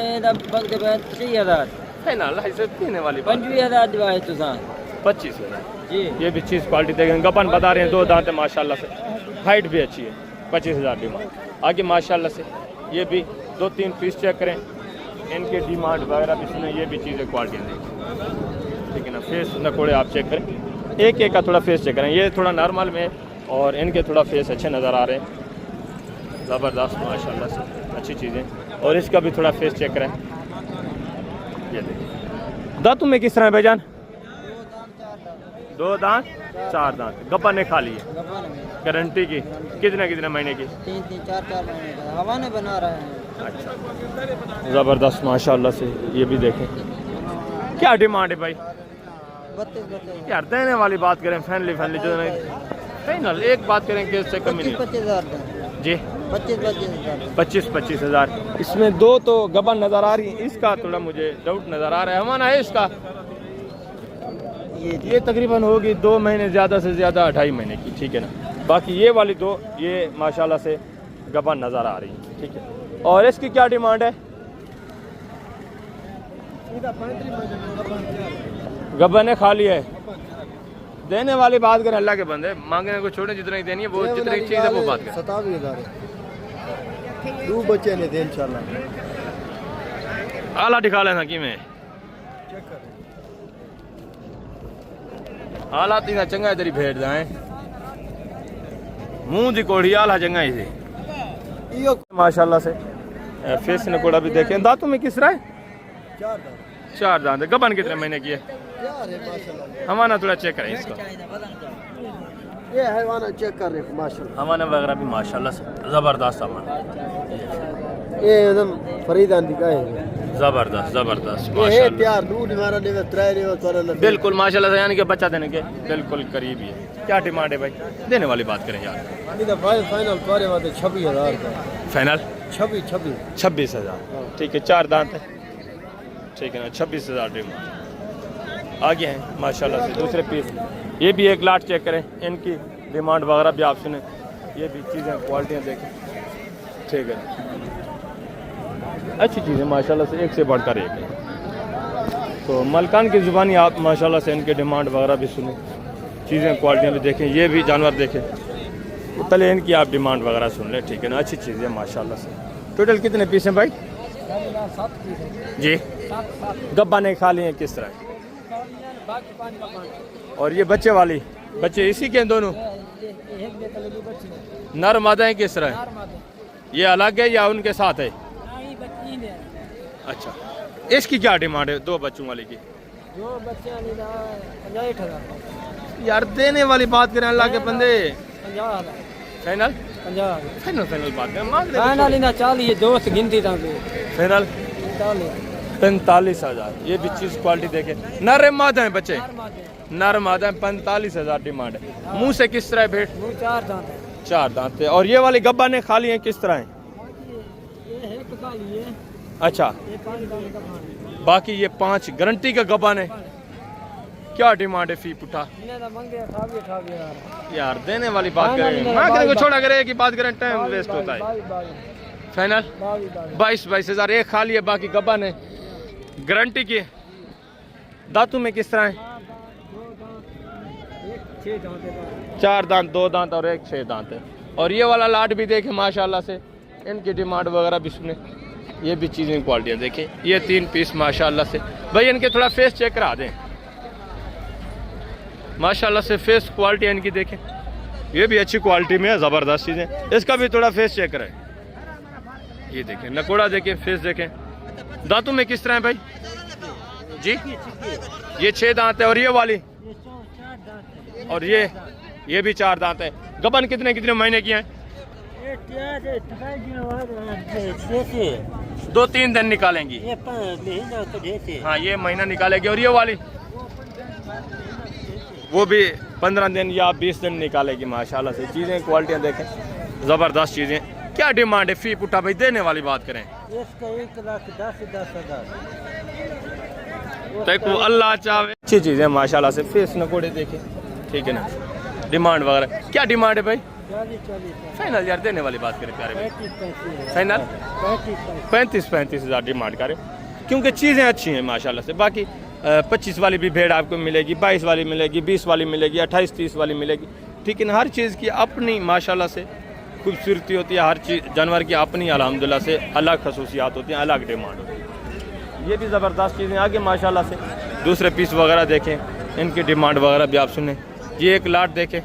मंगते हैं 3,000 फाइनल ऐसे पीने वाली 25,000 दिवाए तुझा 25,000 जी। ये भी चीज़ क्वालिटी देखें। गबन बता रहे हैं 2 दांत है माशाल्लाह से, हाइट भी अच्छी है। 25,000 डिमांड। आगे माशाल्लाह से ये भी 2-3 पीस चेक करें, इनके डिमांड वगैरह भी सुने। ये भी चीज़ें क्वालिटी देखें। ठीक है ना, फेस नकोड़े आप चेक करें, एक का थोड़ा फेस चेक करें। ये थोड़ा नॉर्मल में और इनके थोड़ा फेस अच्छे नज़र आ रहे हैं, ज़बरदस्त माशाल्लाह से अच्छी चीज़ें। और इसका भी थोड़ा फेस चेक करें। ये देखिए दांतों में किस तरह है भाईजान? 2 दांत 4 दांत। गब्बा ने खा ली है, गारंटी की। कितने महीने की? 3-3 4-4 महीने का हवा ने बना रहे हैं। अच्छा, ज़बरदस्त माशाल्लाह से। ये भी देखें, क्या डिमांड है भाई? 32 यार, देने वाली बात करें, फैमिली जो नहीं फाइनल एक बात करें कि इससे कमी नहीं 25,000 जी। 25,000 इसमें 2 तो गबन नज़र आ रही है, इसका थोड़ा मुझे डाउट नज़र आ रहा है। हमारा है इसका ये तकरीबन होगी 2 महीने, ज़्यादा से ज़्यादा 2.5 महीने की। ठीक है ना, बाकी ये वाली 2 ये माशाल्लाह से गबन नज़र आ रही है। ठीक है, और इसकी क्या डिमांड है? गबन खाली है, देने वाली बात करें अल्लाह के बंदे, मांगने को छोड़े, जितनी देनी है वो, जितनी चीज़ है वो बात करें। 27,000 2 बच्चे ने दे इंशाल्लाह। आला दिखा लेना कि मैं आला तीना चंगा तेरी भेड़ जाए मुंह दी कोड़ी आला चंगा ही से माशाल्लाह से। फेस ने कोड़ा भी देखें। दांतों में किस रहा है? 4 दांत। गबन कितने महीने की है? हमारा थोड़ा चेक करें इसका। ये हैवान चेक कर रहे माशाल्लाह। हवाना वगैरह भी माशाल्लाह से ज़बरदस्त सामान, ये एकदम फरीदान दिखा है। ज़बरदस्त ज़बरदस्त ये है माशाल्लाह, तैयार दूध हमारा देवे त्राय देवे तोरा लगे। बिल्कुल माशाल्लाह से, यानी कि बच्चा देने के बिल्कुल करीब ही है। क्या डिमांड है भाई? देने वाली बात करें यार। इधर फाइनल तोरे वाले 26,000 का फाइनल 26,000। ठीक है, 4 दांत है, ठीक है ना, 26,000 डिमांड। आगे हैं माशाल्लाह से दूसरे पीस, ये भी एक लाट चेक करें, इनकी डिमांड वगैरह भी आप सुने, ये भी चीज़ें क्वालिटियाँ देखें, ठीक है, अच्छी चीज़ें माशाल्लाह से, एक से बढ़कर एक है। तो मलकान की ज़ुबानी आप माशाल्लाह से इनके डिमांड वगैरह भी सुने, चीज़ें क्वालिटियाँ भी देखें, ये भी जानवर देखें, पहले इनकी आप डिमांड वगैरह सुन लें, ठीक है ना, अच्छी चीज़ है माशाल्लाह से। टोटल कितने पीस हैं भाई? 7 पीस है। जी, गब्बा नहीं खा लिए किस तरह? और ये बच्चे वाली, बच्चे इसी के हैं दोनों? नर मादा है किस तरह? ये अलग है या उनके साथ है? अच्छा, इसकी क्या डिमांड है 2 बच्चों वाली की? 2 बच्चे 50,000 यार देने वाली बात करें अल्लाह के बंदे। 50,000 फाइनल 50,000 फाइनल फाइनल बात करें, मांग ले फाइनल ना 40 दोस्त गिनती था फाइनल 45,000। ये भी चीज़ क्वालिटी देखे, नर मादा है बच्चे, नर मादा है, 45,000 डिमांड है। मुंह से किस तरह है भेंट? 4 दांत है। 4 दांत है। और ये वाली गब्बा ने खाली है किस तरह है? ये है काली है, अच्छा, ये 5 दांत का खाना बाकी ये 5 गारंटी का गब्बा ने। क्या डिमांड है फी पुठा? इन्हें तो मंगे 28,000 यार देने वाली बात करें, मांगने को छोड़ा करे कि बात करें, टाइम वेस्ट होता है। फाइनल 22,000 एक खाली है, बाकी गब्बा ने गारंटी की। दांतों में किस तरह है? 4 दांत, 2 दांत और एक 6 दांत है। और ये वाला लाट भी देखे माशाल्लाह से, इनकी डिमांड वगैरह भी सुने, ये भी चीज़ें क्वालिटियाँ देखें। ये 3 पीस माशाल्लाह से। भाई इनके थोड़ा फेस चेक करा दें माशाल्लाह से, फेस क्वालिटी इनकी देखें, ये भी अच्छी क्वालिटी में है, ज़बरदस्त चीज़ें। इसका भी थोड़ा फेस चेक करें, ये देखें, नकोड़ा देखें, फेस देखें। दांतों में किस तरह है भाई जी? ये 6 दांत है। और ये वाली? और ये भी 4 दांत है। गबन कितने कितने महीने की हैं? 2-3 दिन निकालेंगी। हाँ, ये महीना निकालेगी। और ये वाली? वो भी 15 दिन या 20 दिन निकालेगी माशाल्लाह से। चीज़ें क्वालिटियाँ देखें, ज़बरदस्त चीज़ें। क्या डिमांड है फी पुट्ठा भाई? देने वाली बात करें, इसका 1,10,000 देखो अल्लाह चाहे। अच्छी चीज़ें माशाल्लाह से, फेस नकोड़े देखें, ठीक है ना। डिमांड वगैरह क्या डिमांड है भाई? 40,000 फाइनल यार देने वाली बात करें प्यारे भाई, 35,000 फाइनल 35,000 डिमांड करें, क्योंकि चीज़ें अच्छी हैं माशाल्लाह से। बाकी 25 वाली भी भेड़ आपको मिलेगी, 22 वाली मिलेगी, 20 वाली मिलेगी, 28-30 वाली मिलेगी, ठीक है ना। हर चीज़ की अपनी माशाल्लाह से खूबसूरती होती है, हर चीज़ जानवर की अपनी अल्हम्दुलिल्लाह से अलग खसूसियात होती हैं, अलग डिमांड होती है। ये भी ज़बरदस्त चीज़ें आगे माशाल्लाह से। दूसरे पीस वगैरह देखें, इनकी डिमांड वगैरह भी आप सुने। ये एक लाट देखें,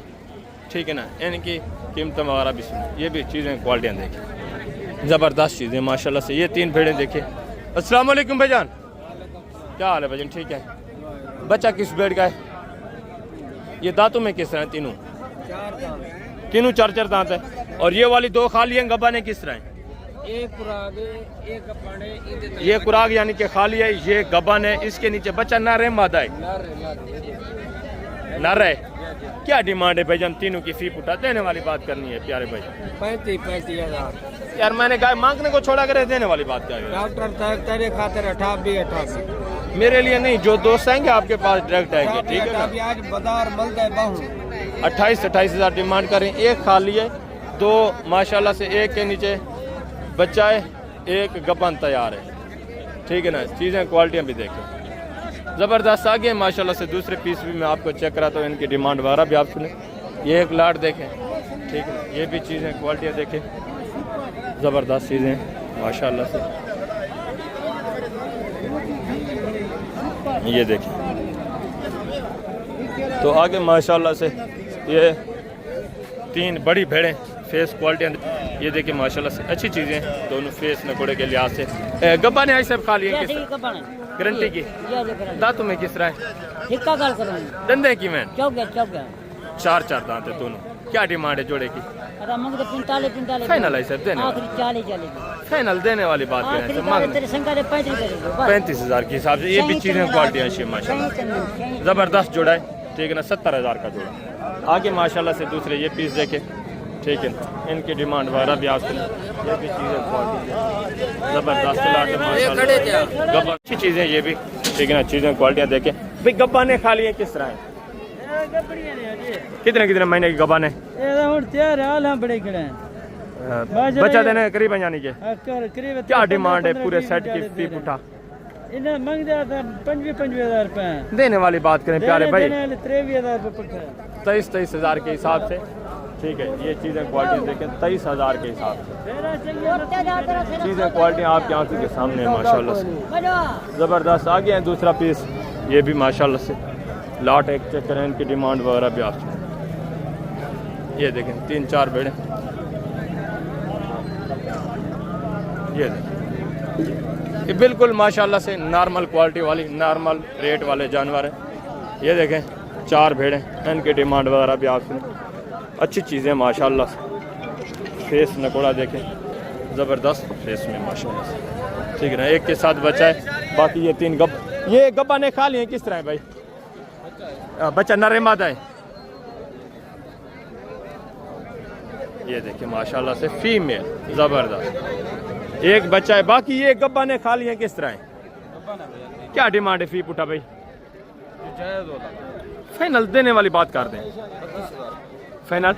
ठीक है ना, इनकी कीमतें वगैरह भी सुने। ये भी चीज़ें क्वालिटियाँ देखें, ज़बरदस्त चीज़ें माशाल्लाह से। ये 3 भेड़ें देखें। अस्सलाम वालेकुम भाईजान, क्या हाल है भाईजान? ठीक है। बच्चा किस भेड़ का है? ये दांतों में किस तरह है? तीनों 4 दांत है। और ये वाली 2 खाली हैं, गब्बा ने किस तरह है? एक कुराग एक अपने ये कुराग यानी कि खाली है, ये गब्बन है। इसके नीचे बच्चा नर है मादा है? नर है। क्या डिमांड है भाईजान? तीनों की फी पुटा देने वाली बात करनी है प्यारे भाई। 35,000 यार मैंने कहा मांगने को छोड़ा करे, देने वाली बात क्या है? डॉक्टर साहब तेरे खातिर 28 मेरे लिए नहीं, जो दोस्त आएंगे आपके पास डायरेक्ट आएंगे, ठीक है ना। आज बाजार मलदा बहु 28,000 डिमांड करें। एक खाली है, 2 माशाल्लाह से, एक के नीचे बच्चा है, एक गबन तैयार है, ठीक है ना। चीज़ें क्वालिटियाँ भी देखें, ज़बरदस्त आगे माशाल्लाह से। दूसरे पीस भी मैं आपको चेक कराता हूँ, इनकी डिमांड वगैरह भी आप सुने। ये एक लाट देखें, ठीक है। ये भी चीज़ें क्वालिटियाँ देखें, ज़बरदस्त चीज़ें माशाल्लाह से। ये देखें, तो आगे माशाल्लाह से ये 3 बड़ी भेड़ें, फेस क्वालिटियाँ ये देखिए माशाल्लाह से, अच्छी चीज़ें दोनों फेस नकोड़े के लिहाज से। गब्बा ने आई सब खा लिए गारंटी की। दांतों में किस तरह है? धंधे की मैं चार चार दांत है दोनों। क्या डिमांड है जोड़े की? अरे मंग तो 45 फाइनल है सर देने आखिरी 40 फाइनल देने वाली बात करें आखिरी तो मांग तेरे शंका दे 35 करेंगे 35,000 के हिसाब से। ये भी चीज़ें क्वालिटी अच्छी है माशाल्लाह, ज़बरदस्त जोड़ा है, ठीक है ना। 70,000 का जोड़ा। आगे माशाल्लाह से दूसरे ये पीस देखे, ठीक है, इनकी डिमांड वगैरह भी आपसे। ये भी चीज़ें क्वालिटी ज़बरदस्त लाट है माशाल्लाह, गब्बा अच्छी चीज़ें ये भी, ठीक है ना। चीज़ें क्वालिटियाँ देखे भाई। गब्बा ने खा लिए किस तरह है? कितने कितने महीने की गब्बा ने? बच्चा देने करीब यानी के क्या डिमांड है पूरे सेट की फी उठा? इन्हें मंग जाता 25,000 रुपए देने वाली बात करें प्यारे भाई 23,000 रुपए 23,000 के हिसाब से, ठीक है। ये चीज़ें क्वालिटी देखें 23,000 के हिसाब से। चीज़ें क्वालिटी आपकी आंखों के सामने है माशाल्लाह से, ज़बरदस्त। आगे है दूसरा पीस, ये भी माशाल्लाह से लाट एक चेक करें, इनकी डिमांड वगैरह भी आपसे। ये देखें 3-4 बेड़े, ये देखें, ये बिल्कुल माशाल्लाह से नॉर्मल क्वालिटी वाली, नॉर्मल रेट वाले जानवर हैं। ये देखें 4 भेड़ें, इनकी डिमांड वगैरह भी आपसे। अच्छी चीज़ें माशाल्लाह से। फेस नकोड़ा देखें, ज़बरदस्त फेस में माशाल्लाह से, ठीक है ना। एक के साथ बच्चा है, बाकी ये 3 ये गब्बा ने खा लिए किस तरह है भाई? बच्चा नर मादा है। ये देखिए माशाल्लाह से फीमेल, ज़बरदस्त। एक बच्चा है, बाकी ये गब्बा ने खा लिए किस तरह है? क्या डिमांड है फी पुटा भाई? फाइनल देने वाली बात कर दें। फाइनल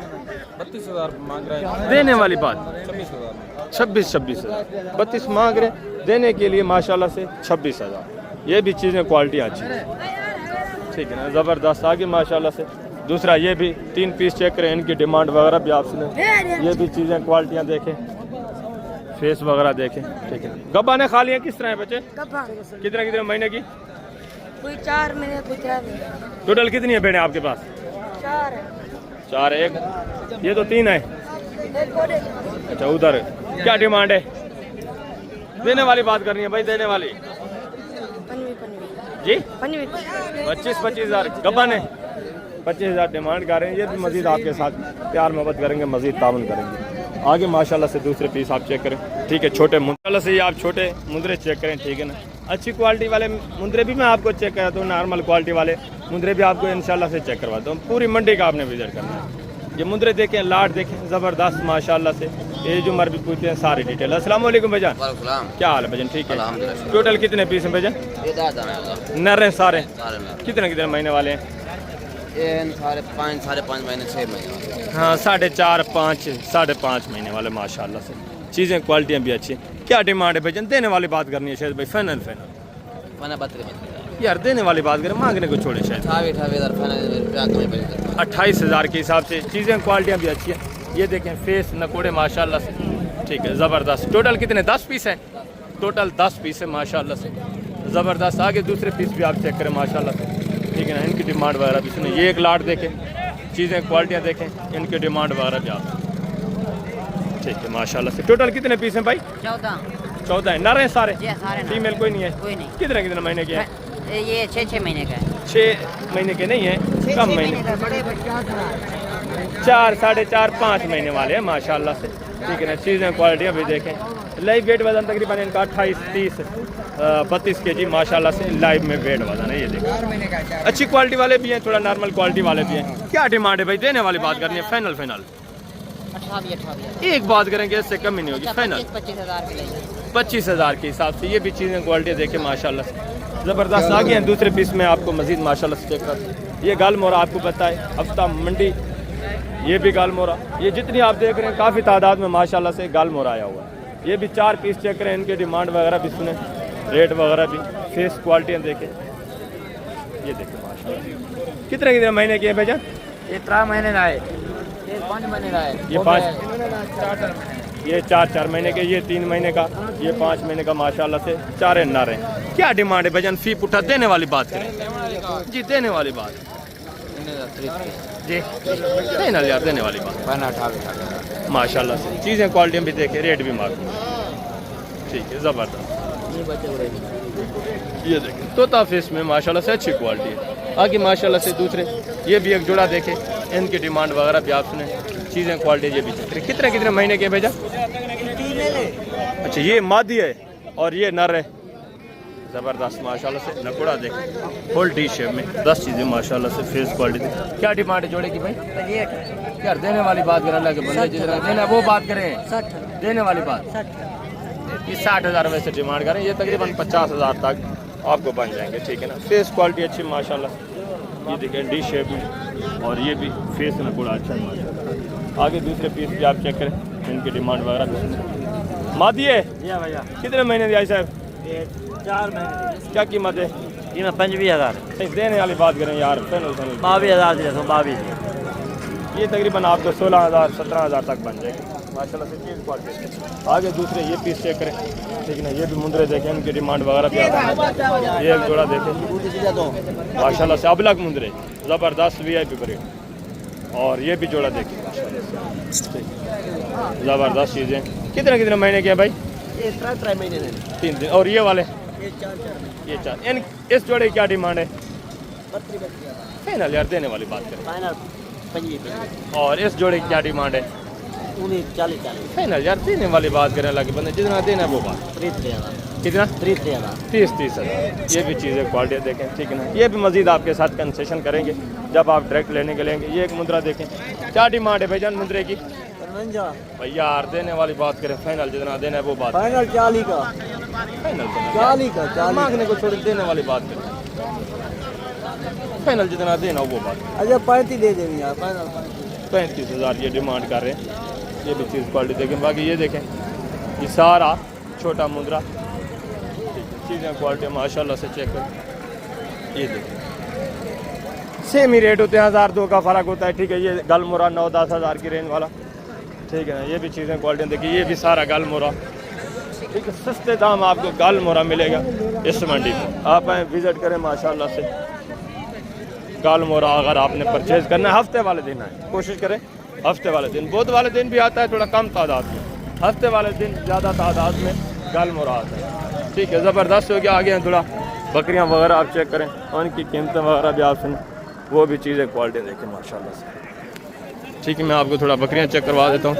32,000 मांग रहे हैं, देने वाली बात 26,000 26,000 32 मांग रहे, देने के लिए माशाल्लाह से 26,000। ये भी चीज़ें क्वालिटी अच्छी है, ठीक है ना, ज़बरदस्त। आगे माशाल्लाह से दूसरा ये भी 3 पीस चेक करें, इनकी डिमांड वगैरह भी आपसे। ये भी चीज़ें क्वालिटियाँ देखें, फेस वगैरह देखें, ठीक है। गब्बा ने खा लिए किस तरह है बच्चे? कितने कितने महीने की? कोई 4 महीने कोई 3 महीने। टोटल कितनी है भेड़ें आपके पास? 4 है। 4 है, एक ये तो 3 है। अच्छा उधर क्या डिमांड है? देने वाली बात करनी है भाई, देने वाली जी 25,000 गब्बा ने 25,000 डिमांड कर रहे हैं। ये भी मजीद आपके साथ प्यार मोहब्बत करेंगे, मजीद तावन करेंगे। आगे माशाल्लाह से दूसरे पीस आप चेक करें, ठीक है। छोटे मुंदरे से आप छोटे मुंदरे चेक करें, ठीक है ना। अच्छी क्वालिटी वाले मुंदरे भी मैं आपको चेक कराता हूँ, नॉर्मल क्वालिटी वाले मुंदरे भी आपको इंशाल्लाह से चेक करवाता हूँ। पूरी मंडी का आपने विजिट करना है। ये मुंदरे देखें, लाट देखें, ज़बरदस्त माशाल्लाह से। ये जो मर भी पूछते हैं सारी डिटेल। अस्सलाम वालेकुम भाईजान, क्या हाल है भाईजान? ठीक है। टोटल कितने पीस हैं भाईजान? नर हैं सारे? कितने कितने महीने वाले हैं? साढ़े 5 महीने 6 महीने। हाँ 4.5 5 5.5 महीने वाले माशाल्लाह से। चीज़ें क्वालिटियाँ भी अच्छी। क्या डिमांड है भाईजान? देने वाली बात करनी है शायद भाई। फाइनल यार देने वाली बात करें, मांगने को छोड़े शायद 28,000 के हिसाब से। चीज़ें क्वालिटियाँ भी अच्छी हैं। ये देखें फेस नकोड़े माशाल्लाह से, ठीक है, ज़बरदस्त। टोटल कितने? 10 पीस हैं। टोटल 10 पीस है माशाल्लाह से, ज़बरदस्त। आगे दूसरे पीस भी आप चेक करें माशाल्लाह से, ठीक है ना। इनकी डिमांड वगैरह भी सुनिए। ये एक लाट देखें, चीज़ें क्वालिटियाँ देखें, इनकी डिमांड वगैरह भी आप, ठीक है माशाल्लाह से। टोटल कितने पीस हैं भाई? 14 है। नर हैं सारे? फीमेल कोई नहीं है? कोई नहीं। कितने कितने महीने के हैं? ये 6 महीने का है। 6 महीने के नहीं है, कम महीने, 4 4.5 5 महीने वाले हैं माशाल्लाह से, ठीक है ना। चीज़ें क्वालिटियाँ भी देखें। लाइव वेट वजन तकरीबन इनका 28 30 32 kg माशाल्लाह से लाइव में वेट वजन है। ये देखें अच्छी क्वालिटी वाले भी हैं, थोड़ा नॉर्मल क्वालिटी वाले भी हैं। क्या डिमांड है भाई? देने वाली बात करनी है। फाइनल 28 एक बात करेंगे, इससे कम ही नहीं होगी। फाइनल 25,000 के लिए 25,000 के हिसाब से। ये भी चीज़ें क्वालिटी देखें माशाल्लाह से, ज़बरदस्त। आगे हैं दूसरे पीस में आपको मजीद माशाल्लाह से चेक कर। ये गाल मोरा आपको पता है, हफ्ता मंडी, ये भी गाल मोरा। ये जितनी आप देख रहे हैं काफ़ी तादाद में माशाल्लाह से गाल मोरा आया हुआ है। ये भी 4 पीस चेक करें, इनके डिमांड वगैरह भी सुने, रेट वगैरह भी, फेस क्वालिटियाँ देखें। ये देखें माशाल्लाह। कितने कितने महीने के हैं भैया? ये 3 महीने का है, ये 5 महीने का है, ये 5 ये 4 महीने के, ये 3 महीने का, ये 5 महीने का माशाल्लाह से। 4 नर हैं। क्या डिमांड है भजन? फी पुठा देने वाली बात करें जी, देने वाली बात जी, नहीं ना यार, देने वाली बात माशाल्लाह से। चीज़ें क्वालिटी भी देखे, रेट भी मांग, ठीक है, ज़बरदस्त। ये देखें तोता फेस में माशाल्लाह से अच्छी क्वालिटी है। आगे माशाल्लाह से दूसरे ये भी एक जोड़ा देखें, इनकी डिमांड वगैरह भी आप सुने, चीज़ें क्वालिटी ये भी चेक करें। कितने कितने महीने के भेजा? अच्छा ये मादी है और ये नर है, ज़बरदस्त माशाल्लाह से। नकुड़ा देखें फुल डी शेप में, 10 चीज़ें माशाल्लाह से फेस क्वालिटी। क्या डिमांड है जोड़े की भाई? यार देने वाली बात करें, अल्लाह के बंदे जितना देना वो बात करें, देने वाली बात 60,000 वैसे डिमांड करें, ये तकरीबन 50,000 तक आपको बन जाएंगे, ठीक है ना। फेस क्वालिटी अच्छी माशाल्लाह, ये देखें डी शेप में, और ये भी फेस नकुड़ा अच्छा है माशाल्लाह। आगे दूसरे पीस भी आप चेक करें, इनकी डिमांड वगैरह भी। मादी है भैया, कितने महीने दिया साहब? 4 महीने। क्या कीमत है? कीमत 25,000। देने वाली बात करें यार, 22,000 दे दो, 22। ये तकरीबन आपको 16,000 17,000 तक बन जाएगी माशाल्लाह से चीज़ क्वालिटी। आगे दूसरे ये पीस चेक करें, ठीक है ना। ये भी मुंदरे देखें, इनकी डिमांड वगैरह भी आता है। ये एक जोड़ा देखें माशाल्लाह से, अबलग मुंदरे ज़बरदस्त VIP ब्रीड, और ये भी जोड़ा देखें माशाल्लाह से, ज़बरदस्त चीज़ें। कितने कितने महीने के हैं भाई? ये 3 महीने 3 दिन। और ये वाले? ये 4। इन इस जोड़े की क्या डिमांड है? फाइनल यार देने वाली बात करें। और इस जोड़े की क्या डिमांड है? 40 फाइनल यार देने वाली बात करें, अल्लाह के बंदे जितना देना है वो बात। 30,000। कितना? 30,000। 30,000। ये भी चीज़ें क्वालिटी देखें, ठीक है ना। ये भी मजीद आपके साथ कंसेशन करेंगे जब आप डायरेक्ट लेने के लेंगे। ये एक मुद्रा देखें, क्या डिमांड है भाईजान मुद्रे की? 55। भैया यार देने वाली बात करें, फाइनल जितना देना है वो बात। फाइनल 40 का, फाइनल 40 का, मांगने को छोड़ देने वाली बात करें, फाइनल जितना देना वो बात। अच्छा 35 दे देंगे यार, फाइनल 35,000 ये डिमांड कर रहे हैं। ये भी चीज़ क्वालिटी देखें। बाकी ये देखें, ये सारा छोटा मुद्रा, चीज़ें क्वालिटी माशाल्लाह से चेक करें। ये देखें सेम ही रेट होते हैं, 1,000-2 का फ़र्क होता है, ठीक है। ये गलमोरा 9-10 हज़ार की रेंज वाला, ठीक है ना। ये भी चीज़ें क्वालिटी देखिए, ये भी सारा गलमोरा, ठीक है। सस्ते दाम आपको गलमोरा मिलेगा इस मंडी में। आप आए विज़िट करें माशाल्लाह से। गलमोरा अगर आपने परचेज़ करना है हफ्ते वाले दिन आए, कोशिश करें हफ्ते वाले दिन। बुध वाले दिन भी आता है थोड़ा कम तादाद में, हफ्ते वाले दिन ज़्यादा तादाद में गलमोरा आता है, ठीक है। ज़बरदस्त हो गया। आगे हैं थोड़ा बकरियां वगैरह आप चेक करें, उनकी कीमतें वगैरह भी आप सुनें, वो भी चीज़ें क्वालिटी देखें माशाल्लाह से, ठीक है। मैं आपको थोड़ा बकरियां चेक करवा देता हूँ।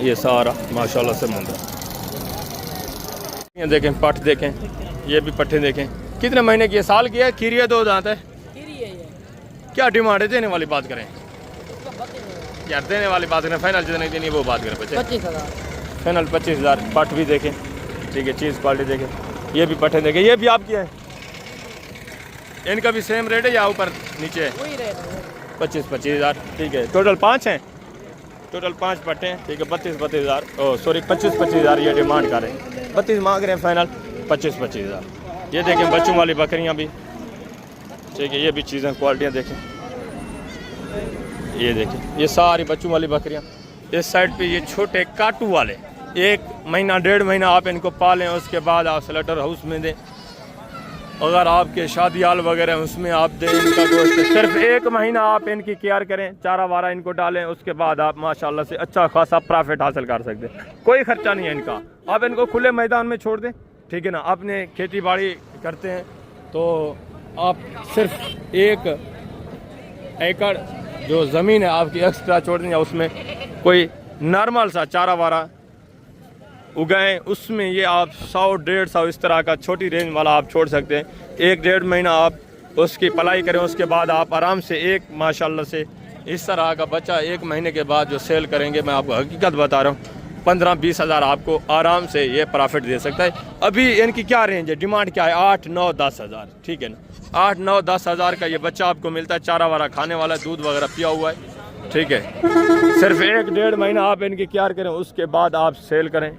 ये सारा माशाल्लाह से मुंडा, ये देखें पट देखें, ये भी पट्टे देखें। कितने महीने की है? साल की है? खीरी है? 2 दांत है? क्या डिमांड है? देने वाली बात करें यार, देने वाली बात करें, फाइनल जितने देनी वो बात करें। 25,000। फाइनल 25,000। पट भी देखें, ठीक है, चीज़ क्वालिटी देखें। ये भी पट्टे देखें, ये भी आपकी है, इनका भी सेम रेट है या ऊपर नीचे है? 25,000, ठीक है। टोटल 5 हैं, टोटल 5 पट्टे हैं, ठीक है। 32,000 सॉरी 25,000 ये डिमांड कर रहे हैं, 32 मांग रहे हैं, फाइनल 25,000। ये देखें बच्चों वाली बकरियां भी, ठीक है। ये भी चीज़ें क्वालिटियाँ देखें, ये देखें ये सारी बच्चों वाली बकरियां। इस साइड पे ये छोटे काटू वाले, 1 महीना 1.5 महीना आप इनको पालें, उसके बाद आप स्लॉटर हाउस में दें। अगर आपके शादी हाल वगैरह उसमें आप दें इनका गोश्त। सिर्फ 1 महीना आप इनकी केयर करें, चारा वारा इनको डालें, उसके बाद आप माशाल्लाह से अच्छा खासा प्रॉफिट हासिल कर सकते हैं। कोई खर्चा नहीं है इनका, आप इनको खुले मैदान में छोड़ दें, ठीक है ना। अपने खेती बाड़ी करते हैं तो आप सिर्फ 1 एकड़ जो ज़मीन है आपकी एक्स्ट्रा छोड़ दें, या उसमें कोई नॉर्मल सा चारा वारा उगाएं, उसमें ये आप 100-150 इस तरह का छोटी रेंज वाला आप छोड़ सकते हैं। 1-1.5 महीना आप उसकी पलाई करें, उसके बाद आप आराम से एक माशाल्लाह से इस तरह का बच्चा 1 महीने के बाद जो सेल करेंगे, मैं आपको हकीकत बता रहा हूँ, 15-20 हज़ार आपको आराम से ये प्रॉफिट दे सकता है। अभी इनकी क्या रेंज है, डिमांड क्या है? 8-9-10 हज़ार, ठीक है ना। 8-9-10 हज़ार का ये बच्चा आपको मिलता है, चारा वारा खाने वाला, दूध वगैरह पिया हुआ है, ठीक है। सिर्फ 1-1.5 महीना आप इनकी केयर करें, उसके बाद आप सेल करें,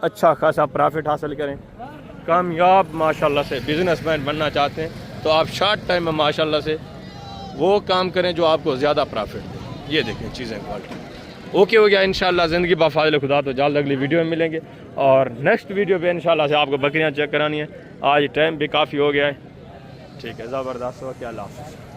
अच्छा खासा प्रॉफिट हासिल करें। कामयाब माशाल्लाह से बिजनेसमैन बनना चाहते हैं तो आप शॉर्ट टाइम में माशाल्लाह से वो काम करें जो आपको ज़्यादा प्रॉफिट दे। ये देखें चीज़ें क्वालिटी ओके हो गया। इंशाल्लाह ज़िंदगी बाफाज़िल खुदा तो जल्द अगली वीडियो में मिलेंगे, और नेक्स्ट वीडियो पे इंशाल्लाह से आपको बकरियां चेक करानी है। आज टाइम भी काफ़ी हो गया है, ठीक है। ज़बरदस्त हो, क्या अल्लाह हाफ़िज़।